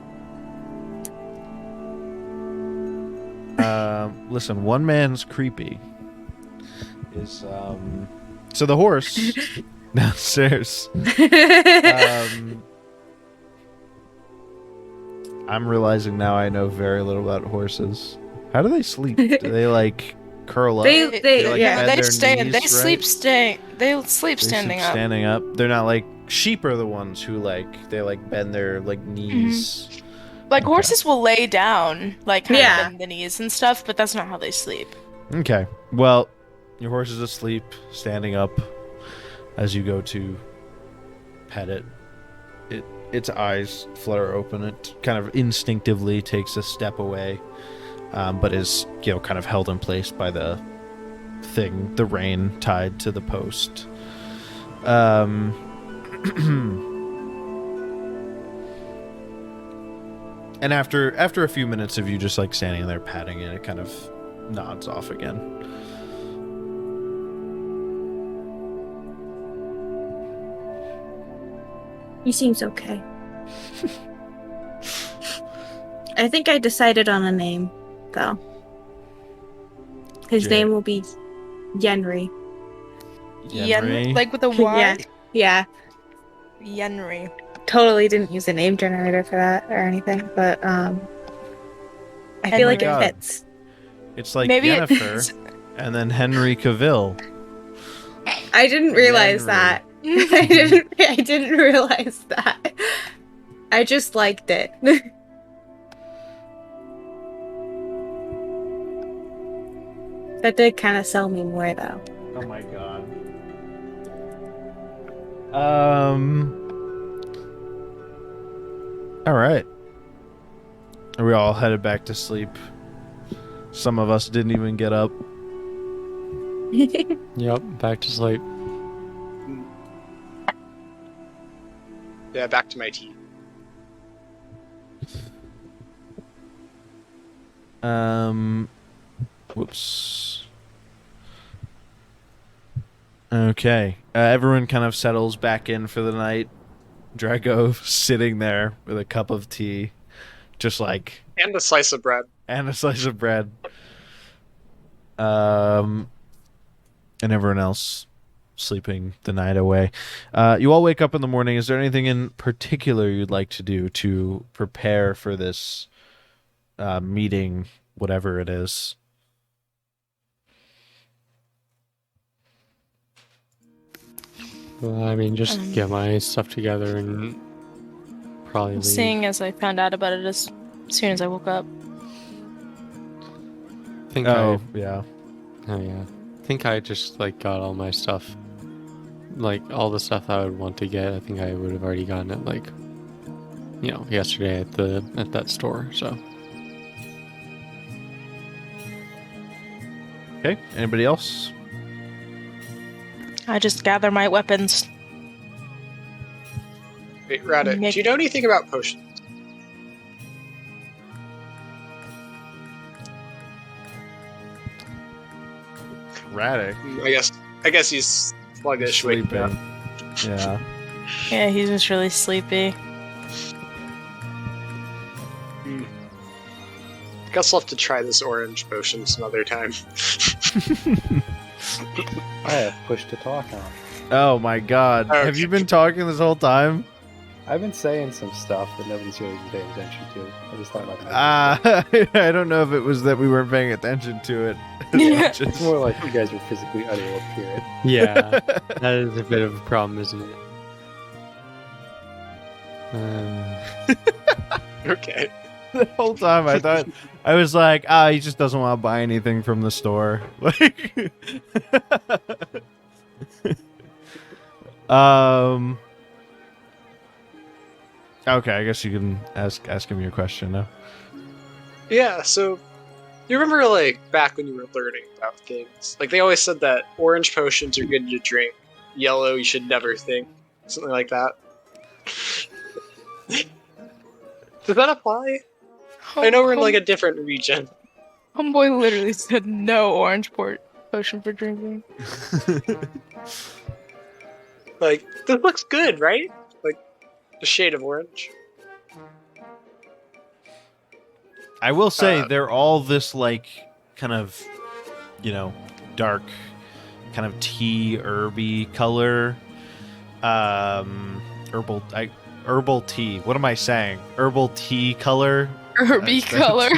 Listen, one man's creepy is so the horse downstairs. I'm realizing now I know very little about horses. How do they sleep? Do they like curl up? They like, yeah, bend they their stand. knees, They sleep right? they sleep They standing sleep up. standing up. They're not like sheep are the ones who they bend their knees. Like Okay. horses will lay down, like kind Yeah. of bend the knees and stuff, but that's not how they sleep. Okay. Well, your horse is asleep, standing up as you go to pet it. Its eyes flutter open. It kind of instinctively takes a step away, but is kind of held in place by the rein tied to the post. And after a few minutes of you just standing there patting it, it kind of nods off again. He seems okay. I think I decided on a name, though. His Jay. name will be Yenri. Yenri? Like with a Y. Yeah. Yenri. Totally didn't use a name generator for that or anything, but I feel Oh like my it God. fits. It's like Maybe Jennifer it's and then Henry Cavill. I didn't realize Yenri. that. I didn't realize that. I just liked it. That did kind of sell me more, though. Oh my god. All right. Are we all headed back to sleep? Some of us didn't even get up. Yep, back to sleep. Yeah, back to my tea. Whoops. Okay. Everyone kind of settles back in for the night. Drago sitting there with a cup of tea, just And a slice of bread. and a slice of bread. And everyone else sleeping the night away. You all wake up in the morning. Is there anything in particular you'd like to do to prepare for this meeting, whatever it is? Well, I mean, just get my stuff together and probably leave. Seeing as I found out about it as soon as I woke up. Think Oh, yeah. Oh yeah. I think I just got all my stuff. All the stuff I would want to get, I think I would have already gotten it yesterday at that store, so. Okay. Anybody else? I just gather my weapons. Wait, Radek, Make- do you know anything about potions? Radek. I guess he's sluggish. Waking up. Yeah. Yeah, he's just really sleepy. Guess we'll have to try this orange potion some other time. I have push to talk on. Oh my god. Okay. Have you been talking this whole time? I've been saying some stuff that nobody's really been paying attention to. I just thought about I don't know if it was that we weren't paying attention to it. It's more like you guys were physically unable to hear it. Yeah, that is a bit of a problem, isn't it? Okay. The whole time I thought I was like, he just doesn't want to buy anything from the store. Okay, I guess you can ask him your question now. Yeah, so you remember back when you were learning about things? They always said that orange potions are good to drink, yellow, you should never think. Something like that. Does that apply? I know we're in like a different region. Homeboy literally said no orange potion for drinking. Like, this looks good, right? Like, a shade of orange. I will say they're all this like kind of, dark, kind of tea herby color. Herbal tea. What am I saying? Herbal tea color. Herby color.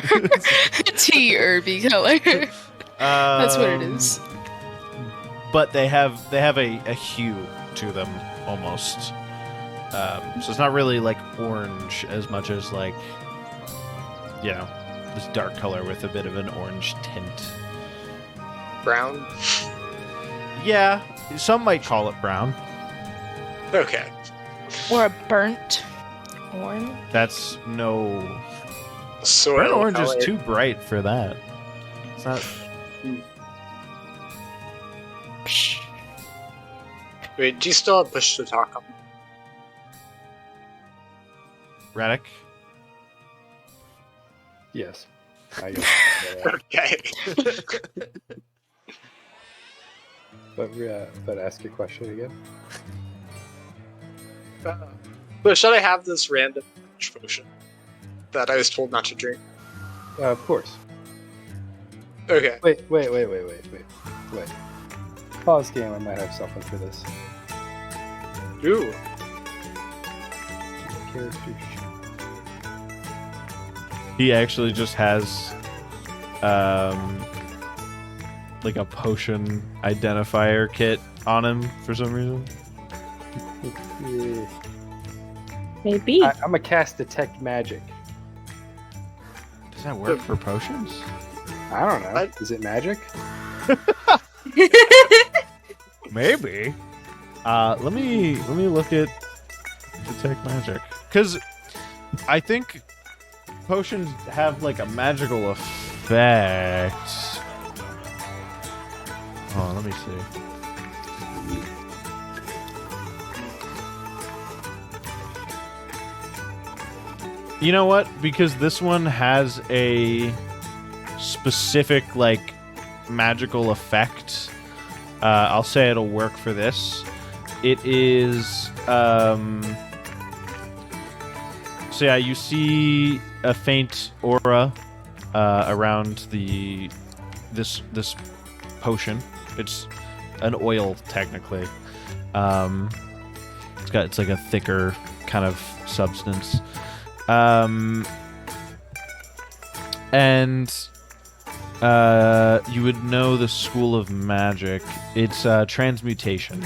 Tea herby color. That's what it is. But they have a hue to them almost. So it's not really like orange as much as like, this dark color with a bit of an orange tint. Brown? Yeah, some might call it brown. Okay. Or a burnt orange. That's no... Soil Burnt orange color. is too bright for that. It's not... Wait, do you still have push to talk on? Radek? Yes. I guess. Okay. But ask your question again. But should I have this random potion that I was told not to drink? Of course. Okay. Wait. Pause game, I might have something for this. Ooh. Character. He actually just has like a potion identifier kit on him for some reason. Yeah. Maybe. I'm gonna cast Detect Magic. Does that work for potions? I don't know. What? Is it magic? Maybe. Let me look at Detect Magic, because I think potions have like a magical effect. Oh, let me see. You know what? Because this one has a specific like magical effect. I'll say it'll work for this. It is so yeah, you see a faint aura around this potion. It's an oil technically. It's like a thicker kind of substance. And you would know the school of magic. It's transmutation.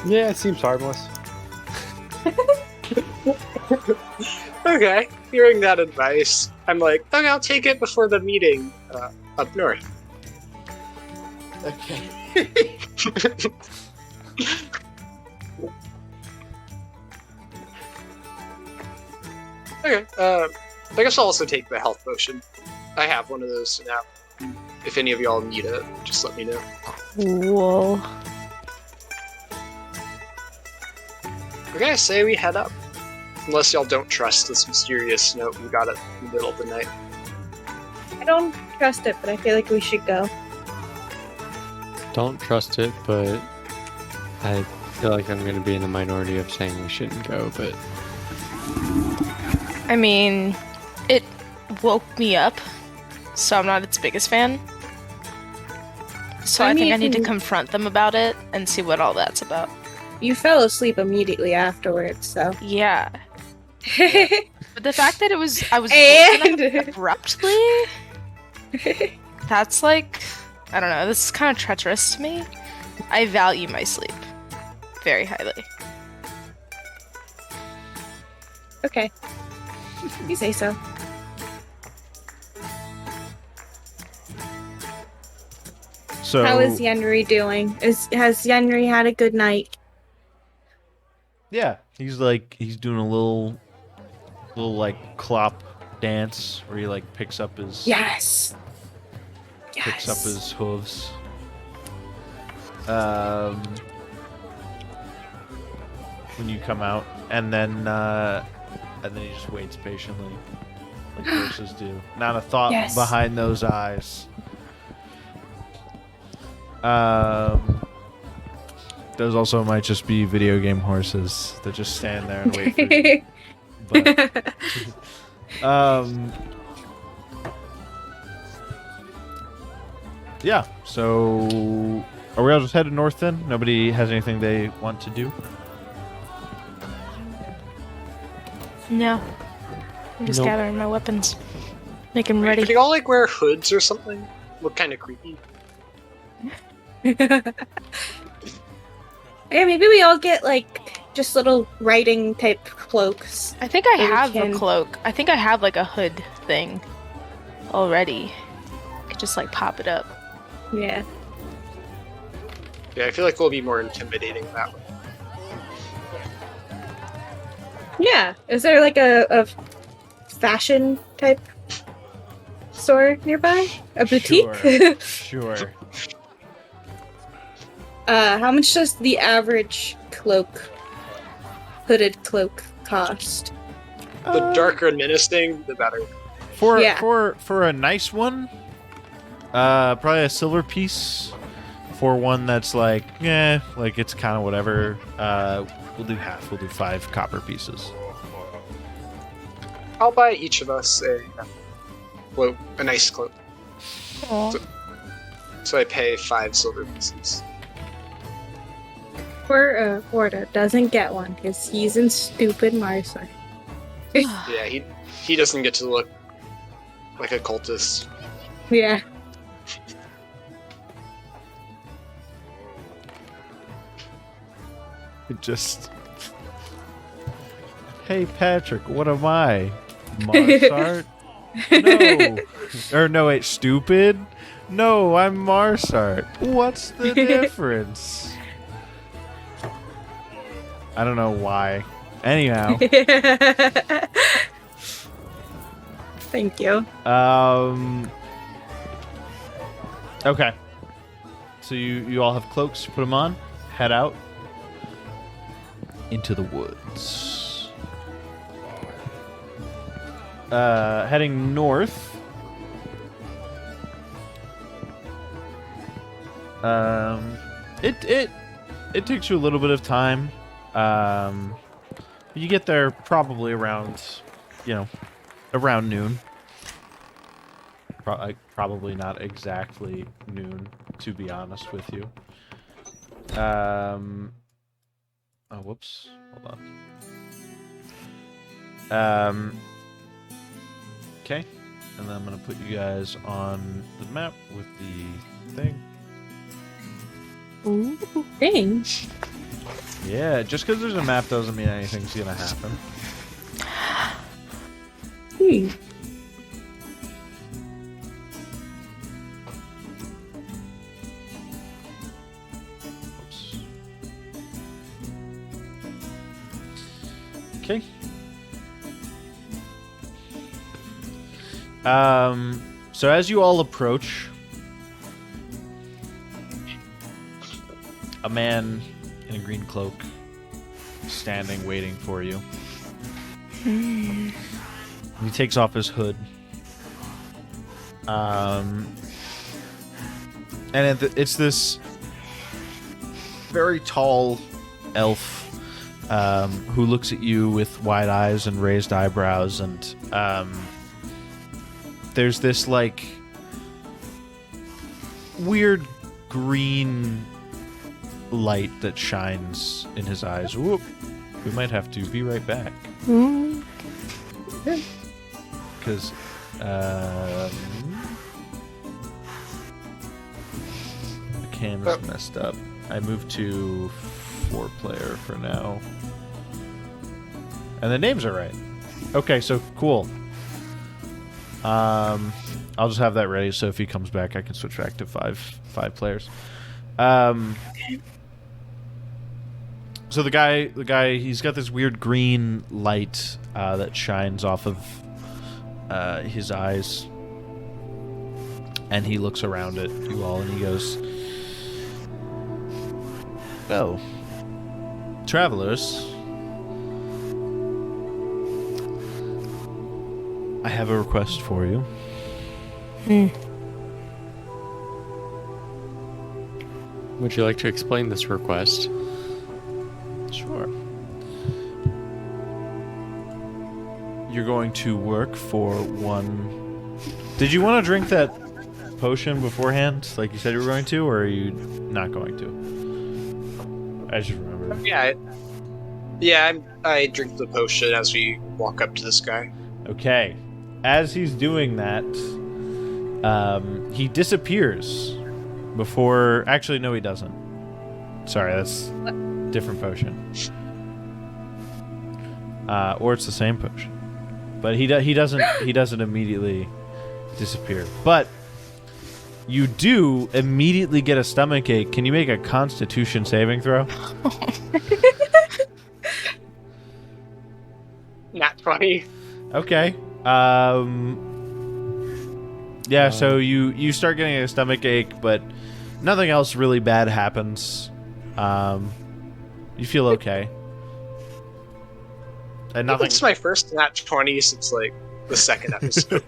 Yeah, it seems harmless. Okay. Hearing that advice, I'm like, okay, I'll take it before the meeting up north. Okay. Okay. I guess I'll also take the health potion. I have one of those now. If any of y'all need it, just let me know. Cool. Okay, say we head up. Unless y'all don't trust this mysterious note we got in the middle of the night. I don't trust it, but I feel like we should go. Don't trust it, but I feel like I'm going to be in the minority of saying we shouldn't go, but... I mean, it woke me up, so I'm not its biggest fan. So I think I need to confront them about it and see what all that's about. You fell asleep immediately afterwards, so. Yeah. But the fact that I was woken up abruptly, that's like, I don't know, this is kind of treacherous to me. I value my sleep very highly. Okay. You say so. So How is Yenri doing? Has Yenri had a good night? yeah, he's doing a little like clop dance where he like picks up his Yes. picks up his hooves. When you come out, and then he just waits patiently, like horses do. Not a thought behind those eyes. Those also might just be video game horses that just stand there and wait for you. But, yeah, so are we all just headed north then? Nobody has anything they want to do? No. I'm just gathering my weapons. Make them ready. Could you all, like, wear hoods or something? Look kind of creepy. Yeah, maybe we all get, like, just little riding type cloaks. I think I have a cloak. I think I have, like, a hood thing already. I could just, like, pop it up. Yeah. Yeah, I feel like we'll be more intimidating that way. Yeah. Is there, like, a fashion type store nearby? A boutique? Sure. How much does the average hooded cloak cost? The darker and menacing, the better. For a nice one, probably a silver piece. For one that's like, like it's kind of whatever. We'll do half. We'll do 5 copper pieces. I'll buy each of us a nice cloak. So I pay 5 silver pieces. Poor Orda doesn't get one because he's in stupid Marsar. Yeah, he doesn't get to look like a cultist. Yeah. It just... Hey, Patrick, what am I? Marsart? No. Or no, wait, stupid? No, I'm Marsart. What's the difference? I don't know why. Anyhow. Thank you. Okay. So you all have cloaks, put them on, head out into the woods. Heading north. It takes you a little bit of time. You get there probably around, around noon. Probably not exactly noon, to be honest with you. Oh, whoops. Hold on. Okay. And then I'm going to put you guys on the map with the thing. Ooh, thing. Yeah, just because there's a map doesn't mean anything's going to happen. Oops. Okay. So as you all approach, a man in a green cloak standing waiting for you. He takes off his hood. And it's this very tall elf who looks at you with wide eyes and raised eyebrows, and there's this like weird green light that shines in his eyes. Whoop. We might have to be right back. Because the cam is messed up. I moved to 4-player for now. And the names are right. Okay, so cool. I'll just have that ready, so if he comes back, I can switch back to five players. So the guy, he's got this weird green light that shines off of his eyes. And he looks around at you all and he goes, "Well, travelers, I have a request for you." Would you like to explain this request? Sure. You're going to work for one... Did you want to drink that potion beforehand, like you said you were going to, or are you not going to? I just remembered. I drink the potion as we walk up to this guy. Okay. As he's doing that, he disappears before... Actually, no, he doesn't. Sorry, that's a different potion. Or it's the same potion. But he doesn't immediately disappear. But you do immediately get a stomach ache. Can you make a Constitution saving throw? Not 20. Okay. Yeah, so you start getting a stomach ache, but nothing else really bad happens. You feel okay. And nothing. It's my first nat 20 since like the second episode.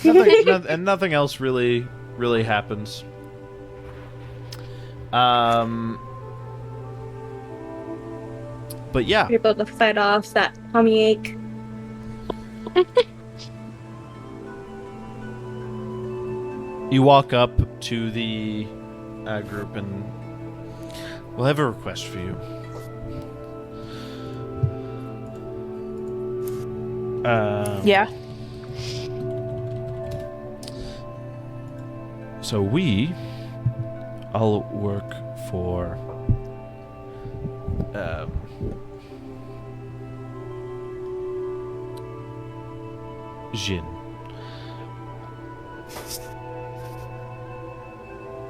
nothing else really happens. But yeah. You're able to fight off that tummy ache. You walk up to the group and we'll have a request for you. Yeah. So I'll work for Jin.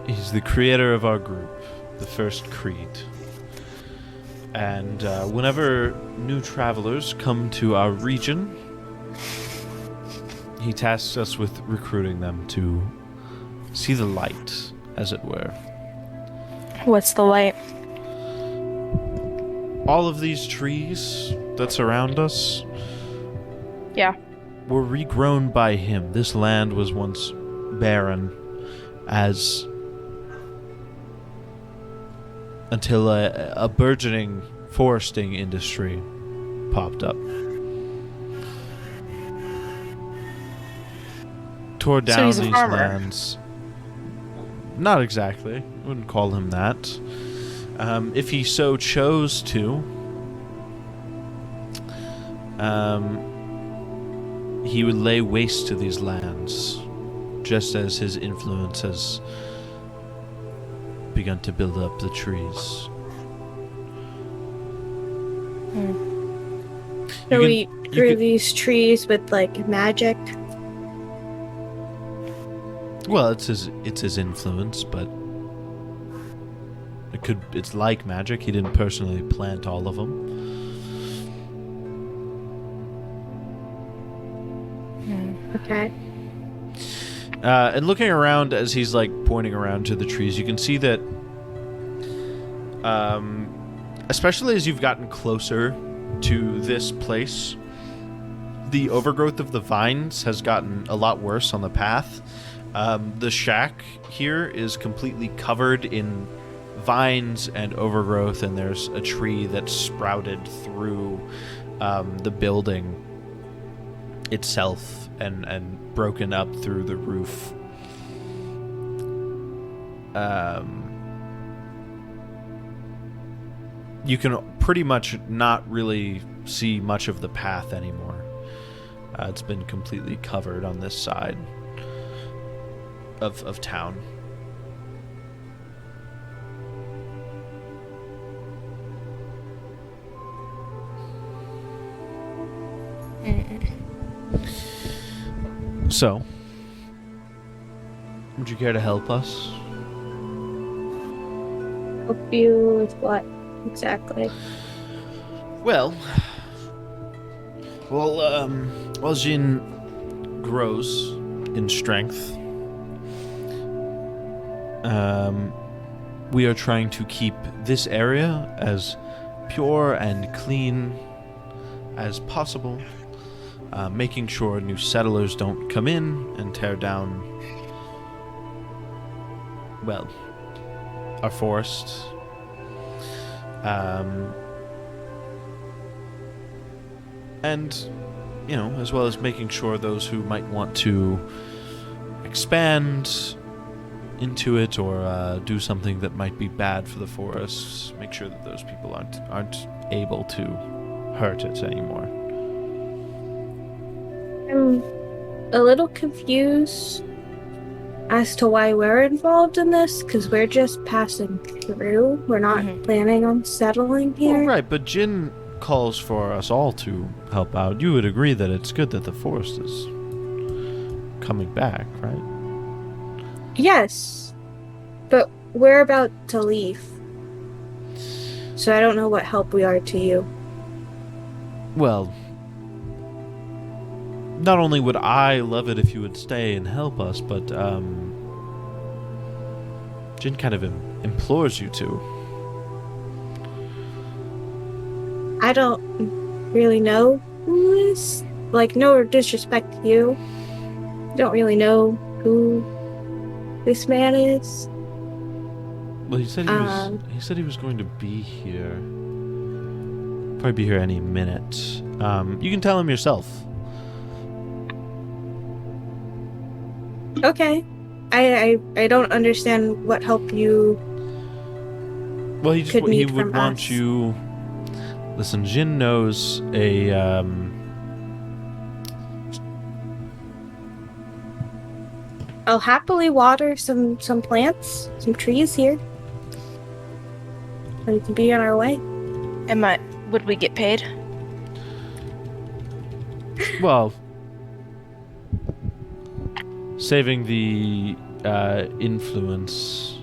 He's the creator of our group, the First Creed. And whenever new travelers come to our region, he tasks us with recruiting them to see the light, as it were. What's the light? All of these trees that surround us, Yeah. were regrown by him. This land was once barren until a burgeoning foresting industry popped up. Tore down he's a these farmer. lands. Not exactly. Wouldn't call him that. If he so chose to, he would lay waste to these lands, just as his influence has begun to build up the trees. So we grew these trees with like magic. Well, it's his influence, but it's like magic. He didn't personally plant all of them. Okay. And looking around as he's like pointing around to the trees, you can see that, especially as you've gotten closer to this place, the overgrowth of the vines has gotten a lot worse on the path. The shack here is completely covered in vines and overgrowth, and there's a tree that's sprouted through the building itself and broken up through the roof. You can pretty much not really see much of the path anymore. It's been completely covered on this side of town. So, would you care to help us? Help you with what exactly? Well, while Jin grows in strength, we are trying to keep this area as pure and clean as possible, making sure new settlers don't come in and tear down, well, our forest. And, you know, as well as making sure those who might want to expand into it or do something that might be bad for the forests, make sure that those people aren't able to hurt it anymore. I'm a little confused as to why we're involved in this, because we're just passing through. We're not planning on settling here. Well, right, but Jin calls for us all to help out. You would agree that it's good that the forest is coming back, right? Yes, but we're about to leave. So I don't know what help we are to you. Well, not only would I love it if you would stay and help us, but Jin kind of implores you to. I don't really know who is. Like, no disrespect to you. I don't really know who this man is. Well, he said he was going to be here. Probably be here any minute. You can tell him yourself. Okay. I don't understand what help you. Well, he need would from want us. you. Listen, Jin knows a I'll happily water some plants, some trees here. And we can be on our way. Would we get paid? well, saving the influence,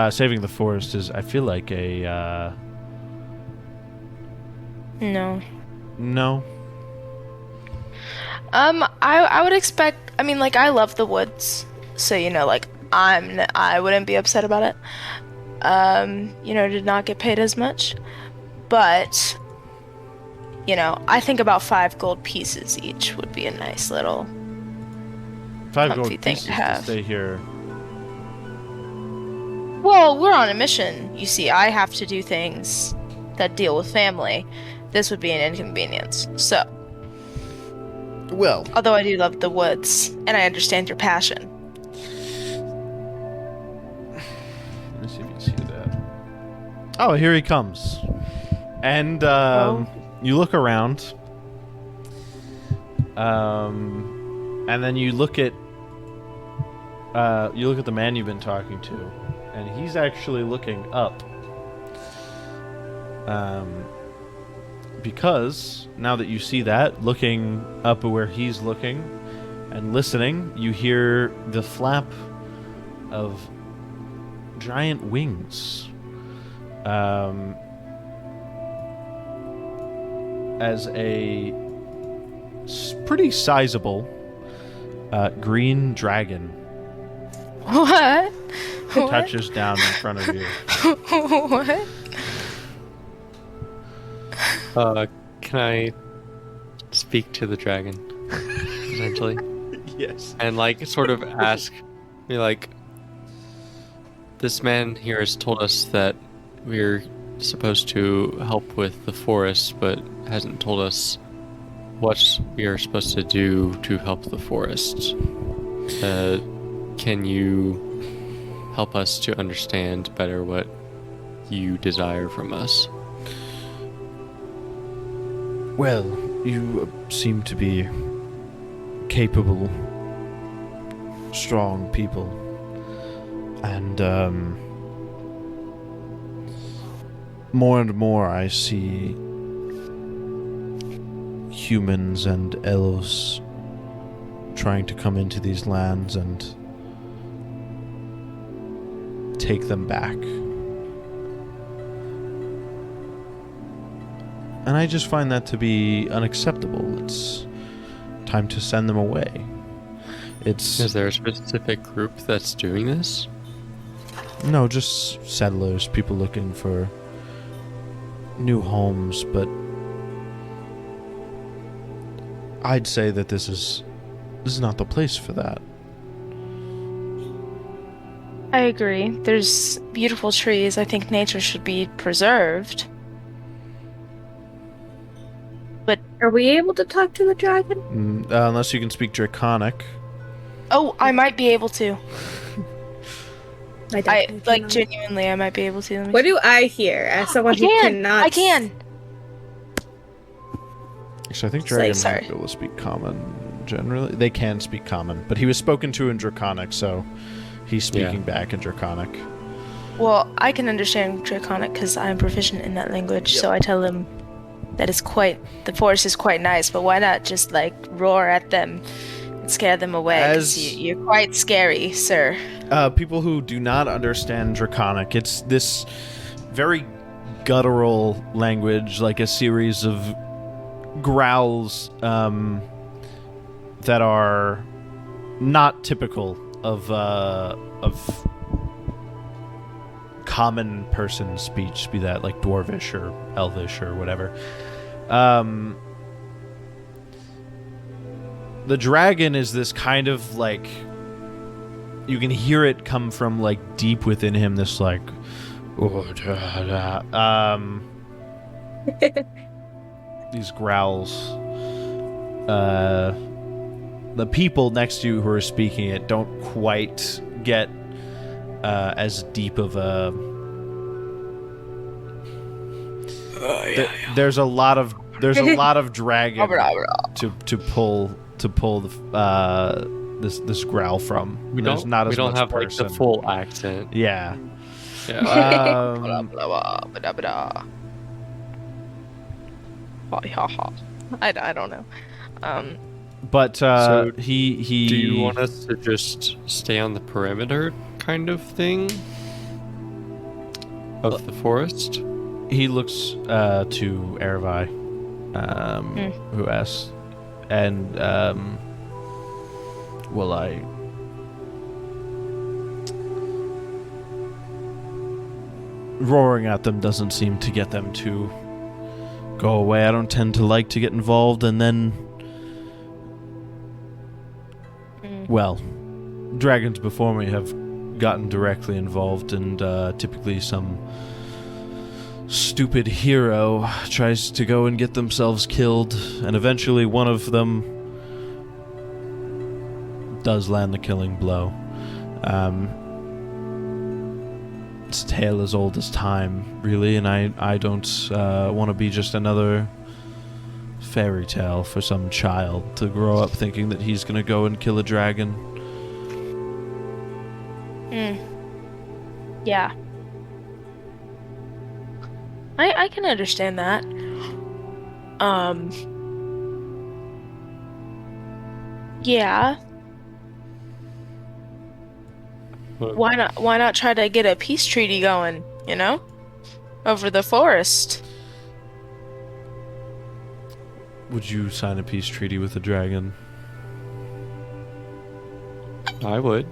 saving the forest is, I feel like a No. no. I would expect. I mean, like, I love the woods, so you know, like, I wouldn't be upset about it. You know, did not get paid as much, but you know, I think about 5 gold pieces each would be a nice little 5 comfy gold thing pieces to to have. stay here. Well, we're on a mission. You see, I have to do things that deal with family. This would be an inconvenience. So, Well, although I do love the woods, and I understand your passion. let me see if you can see that. Oh, here he comes. And you look around. And then you look at the man you've been talking to, and he's actually looking up. Because now that you see that, looking up where he's looking and listening, you hear the flap of giant wings. As a pretty sizable green dragon What? What? touches down in front of you. What? Can I speak to the dragon, essentially? Yes. And, like, sort of ask me, like, this man here has told us that we're supposed to help with the forest, but hasn't told us what we are supposed to do to help the forest. Can you help us to understand better what you desire from us? Well, you seem to be capable, strong people. And more and more I see humans and elves trying to come into these lands and take them back. And I just find that to be unacceptable. It's time to send them away. Is there a specific group that's doing this? No, just settlers, people looking for new homes, but I'd say that this is not the place for that. I agree. There's beautiful trees. I think nature should be preserved. But Are we able to talk to the dragon? Unless you can speak Draconic. oh, I might be able to. I Genuinely, I might be able to. Let me What do I hear as someone who cannot? I can. Actually, I think Say dragons sorry. might be able to speak Common generally. They can speak Common, but he was spoken to in Draconic, so he's speaking back in Draconic. Well, I can understand Draconic because I'm proficient in that language, so I tell him that the forest is quite nice, but why not just like roar at them and scare them away? 'Cause you're quite scary, sir. People who do not understand Draconic, it's this very guttural language, like a series of growls that are not typical of common person speech, be that like Dwarvish or Elvish or whatever. The dragon is this kind of like, you can hear it come from like deep within him, this like these growls. The people next to you who are speaking it don't quite get as deep of a there's a lot of dragon to pull the this growl from. We There's not as much have person. like the full accent. Yeah. I don't know. But So he Do you want us to just stay on the perimeter kind of thing of the forest? he looks to Aravyre, who asks, and will I roaring at them doesn't seem to get them to go away. I don't tend to like to get involved, and then well, dragons before me have gotten directly involved, and typically some stupid hero tries to go and get themselves killed, and eventually one of them does land the killing blow. It's a tale as old as time, really, and I don't want to be just another fairy tale for some child to grow up thinking that he's going to go and kill a dragon. Yeah. I can understand that. Yeah. Why not try to get a peace treaty going, you know? Over the forest. Would you sign a peace treaty with a dragon? I would.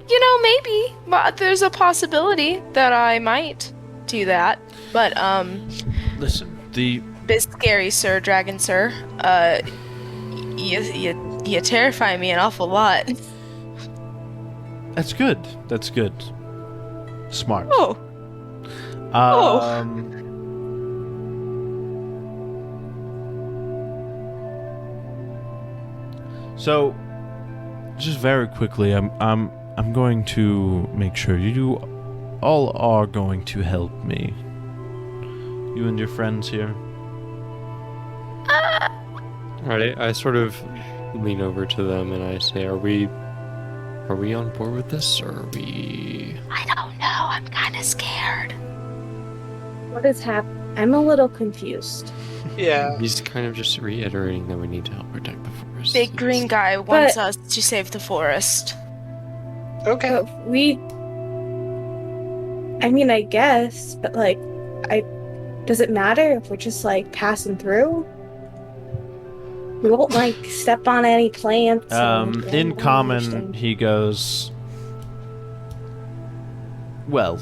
You know, maybe. But there's a possibility that I might do that. But, Listen, bit scary, sir, dragon sir. You terrify me an awful lot. That's good. That's good. Smart. Oh. So, just very quickly, I'm going to make sure you all are going to help me. You and your friends here. Alright, I sort of lean over to them and I say, Are we on board with this, or are we... I don't know. I'm kind of scared. What is happening? I'm a little confused. Yeah. He's kind of just reiterating that we need to help protect the forest. Big green guy wants us to save the forest. Okay. But I mean, I guess, but like, does it matter if we're just like passing through? We won't like step on any plants. In common, he goes, Well,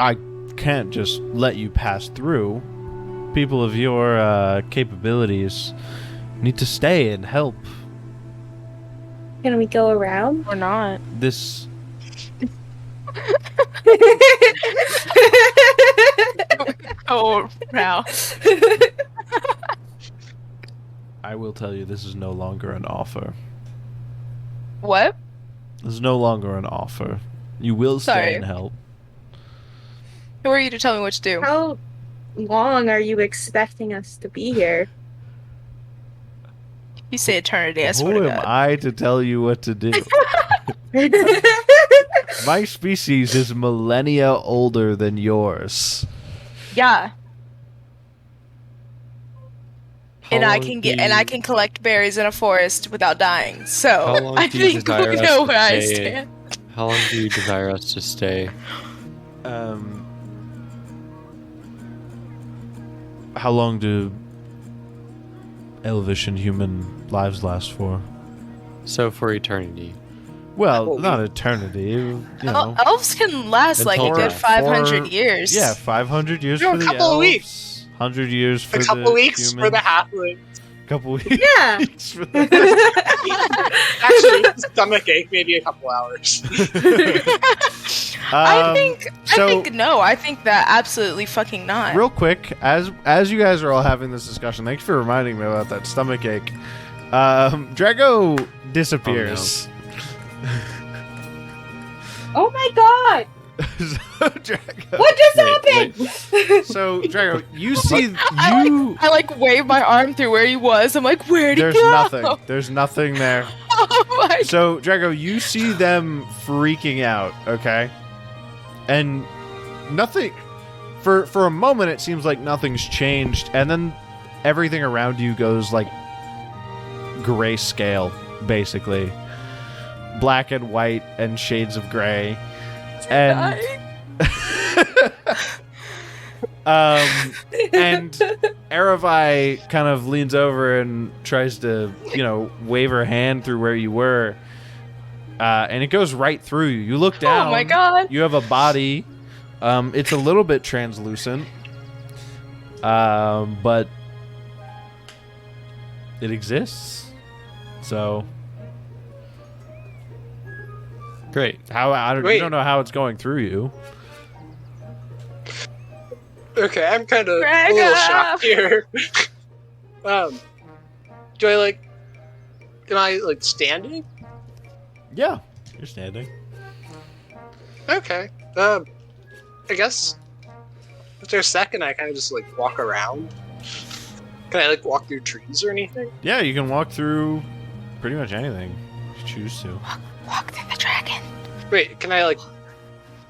I can't just let you pass through. People of your capabilities need to stay and help. Can we go around? Or not. This... Oh, now. I will tell you, this is no longer an offer. What? This is no longer an offer. You will stay Sorry. and help. Who are you to tell me what to do? How long are you expecting us to be here? You say eternity, I swear Who to am God. I to tell you what to do? My species is millennia older than yours. Yeah. And How I long can do and I you- can collect berries in a forest without dying. How So long I do you think desire we us know to where I stay? stand. How long do you desire us to stay? How long do elvish and human lives last for? So for eternity. Well, Couple not eternity. You know. Elves can last like a Until good death. 500 years. Yeah, 500 years No, for a the couple elves. of weeks. 100 years for A the couple weeks humans. for the halfling. Couple weeks Yeah. for the... Actually, stomach ache, maybe a couple hours. I think so- no. I think that absolutely fucking not. Real quick, as you guys are all having this discussion, thanks for reminding me about that stomach ache. Drago disappears. Oh my god! So, Drago, What just Wait, happened? so Drago, you see you. I like wave my arm through where he was. I'm like, where'd he There's go? nothing. There's nothing there. Oh my So Drago, you see them freaking out. Okay, and nothing. For a moment, it seems like nothing's changed, and then everything around you goes like grayscale, basically, black and white and shades of gray, and and Aravyre kind of leans over and tries to, wave her hand through where you were, and it goes right through you. You look down. Oh my god. You have a body. It's a little bit translucent, but it exists. So, Great. I Wait. don't know how it's going through you. Okay, I'm kind of a Drago! little shocked here. Do I am I standing? Yeah, you're standing. Okay. I guess after a second, I kind of just walk around. Can I walk through trees or anything? Yeah, you can walk through pretty much anything if you choose to. Walk through the dragon. Wait, can I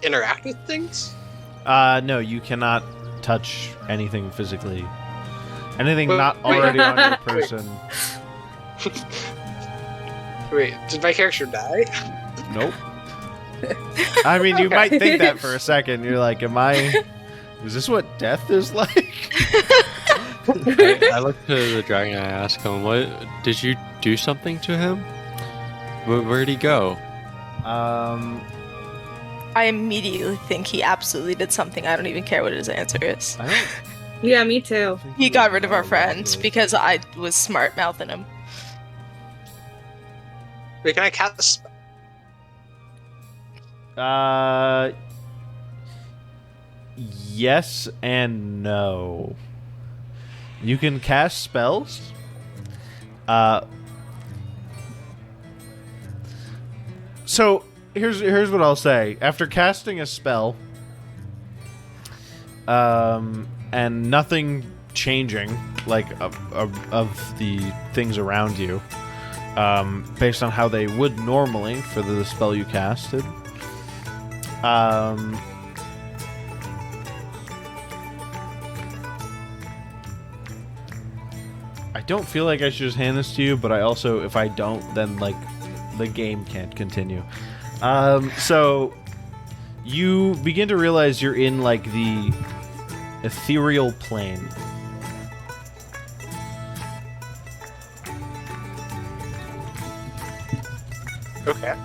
interact with things? No, you cannot touch anything physically. Anything Wait, not wait. already on your person. Wait, did my character die? Nope. I mean, you might think that for a second. You're like, is this what death is like? I look to the dragon and I ask him, "What did you do something to him? Where'd he go?" I immediately think he absolutely did something. I don't even care what his answer is. I don't Yeah, me too. think He got rid of our know friend about because I was smart mouthing him. Wait, can I cast a spell? Yes and no. You can cast spells. So here's what I'll say. After casting a spell, and nothing changing of the things around you, based on how they would normally for the spell you casted. I don't feel like I should just hand this to you, but I also, if I don't, then the game can't continue. So you begin to realize you're in the ethereal plane. Okay.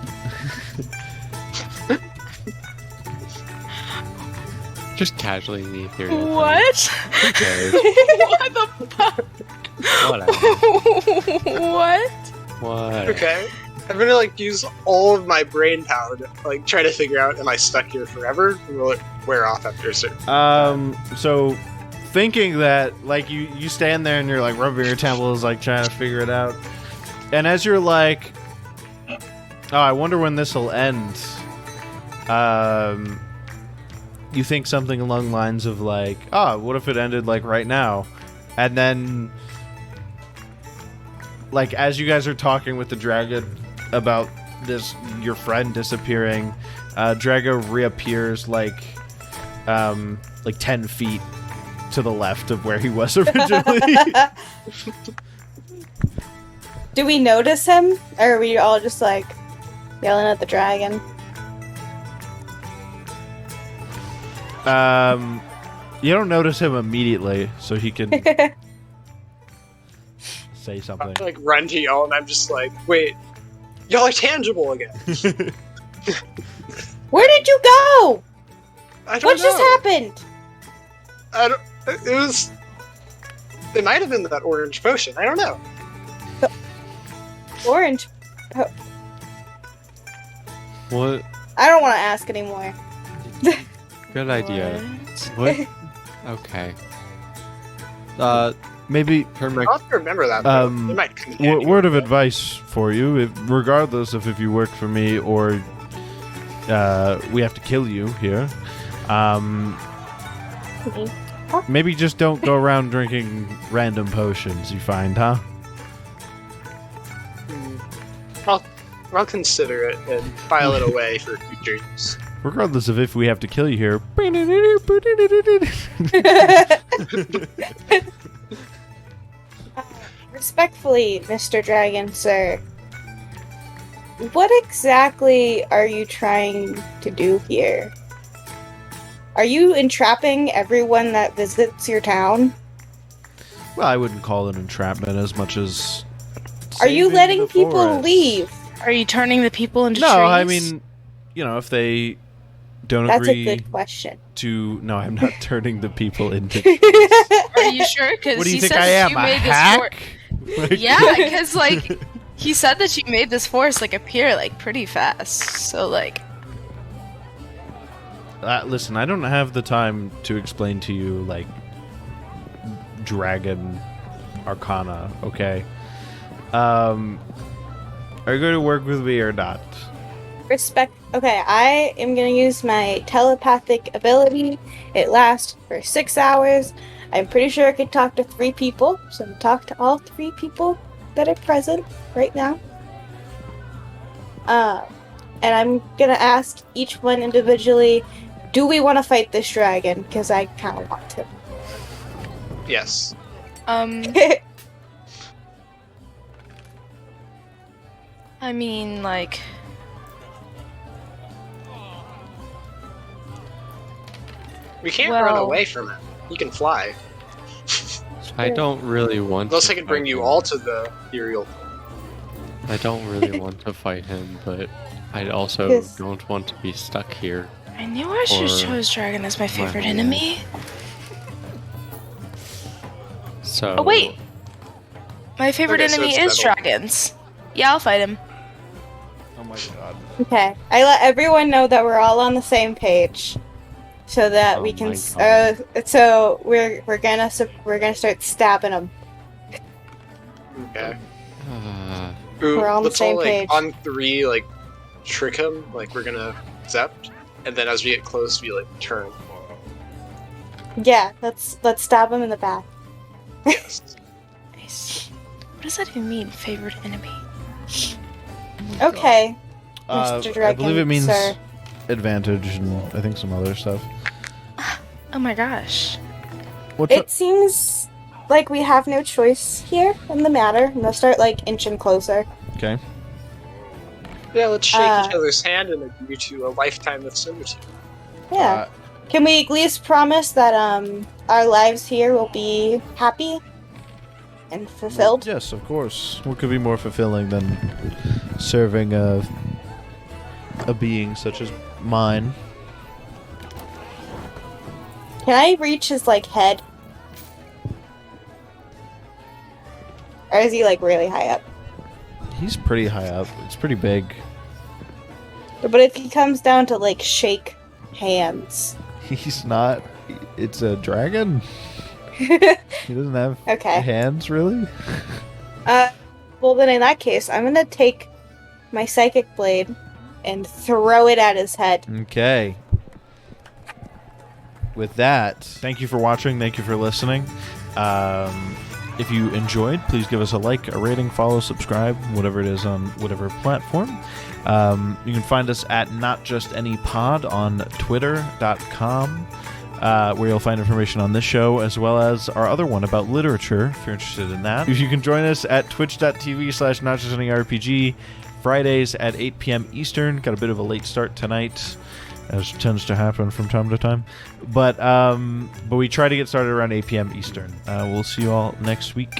Just casually in the ethereal plane. What? Okay. What the fuck? Whatever. What? What? Okay. I'm gonna like use all of my brain power to like try to figure out, am I stuck here forever? Or will it wear off after a certain So thinking that, like, you stand there and you're like rubbing your temples, like trying to figure it out, and as you're like, oh, I wonder when this will end, you think something along the lines of like, oh, what if it ended like right now? And then, like, as you guys are talking with the dragon about this, your friend disappearing, Drago reappears like 10 feet to the left of where he was originally. Do we notice him? Or are we all just like yelling at the dragon? You don't notice him immediately, so he can say something. I like run to y'all, and I'm just like, wait, y'all are tangible again. Where did you go? I don't What know. just happened? I don't. It was. It might have been that orange potion. I don't know. Orange. What? I don't want to ask anymore. Good idea. What? Okay. Maybe Turn my I'll have to remember that. Though. It might come in handy. word of advice for you, regardless of if you work for me or we have to kill you here. Maybe just don't go around drinking random potions you find, huh? I'll consider it and file it away for future use. Regardless of if we have to kill you here. Respectfully, Mr. Dragon, sir. What exactly are you trying to do here? Are you entrapping everyone that visits your town? Well, I wouldn't call it entrapment as much as. Are you saving letting the people forest. leave? Are you turning the people into No, trees? I mean, if they don't That's agree a good question. to. No, I'm not turning the people into. Are you sure? Because What do you he think said I that am? you A made hack? this Like- yeah, because like he said that you made this forest like appear like pretty fast. So like, Listen, I don't have the time to explain to you, like, dragon arcana, okay? Are you going to work with me or not? Respect. Okay, I am gonna use my telepathic ability. It lasts for 6 hours. I'm pretty sure I could talk to 3 people, so I'm talk to all 3 people that are present right now. And I'm gonna ask each one individually, do we want to fight this dragon? Because I kind of want to. Yes. I mean, like, We can't run Well- away from it. You can fly. I don't really want Unless to I can bring fight you him. all to the ethereal. I don't really want to fight him, but I also Yes. don't want to be stuck here. I knew I should have Or chose dragon as my favorite whole enemy. So. Oh wait, my favorite Okay, so enemy it's is metal. dragons. Yeah, I'll fight him. Oh my god. Okay, I let everyone know that we're all on the same page, so that Oh we can. my God. So we're gonna start stabbing them. Okay. Uh, Ooh, We're on the let's all, same like, page. on 3, like, trick him. Like, we're gonna accept. And then as we get close, we, like, turn. Yeah, let's stab them in the back. Yes. Nice. What does that even mean, favorite enemy? Okay, I Mr. Dragon, believe it means sir. advantage and I think some other stuff. Oh my gosh. What's It seems like we have no choice here in the matter. I'm gonna start like inching closer. Okay. Yeah, let's shake Uh, each other's hand and agree to a lifetime of servitude. Yeah. Can we at least promise that our lives here will be happy and fulfilled? Yes, of course. What could be more fulfilling than serving a being such as mine? Can I reach his, like, head? Or is he, like, really high up? He's pretty high up. It's pretty big. But if he comes down to, like, shake hands... He's not... It's a dragon? He doesn't have hands, really? Well, then in that case, I'm gonna take my Psychic Blade and throw it at his head. Okay. With that, thank you for watching. Thank you for listening. If you enjoyed, please give us a like, a rating, follow, subscribe, whatever it is on whatever platform. You can find us at NotJustAnyPod on Twitter.com, where you'll find information on this show, as well as our other one about literature, if you're interested in that. You can join us at twitch.tv/NotJustAnyRPG, Fridays at 8 p.m. Eastern. Got a bit of a late start tonight, as tends to happen from time to time. But we try to get started around 8 p.m. Eastern. We'll see you all next week.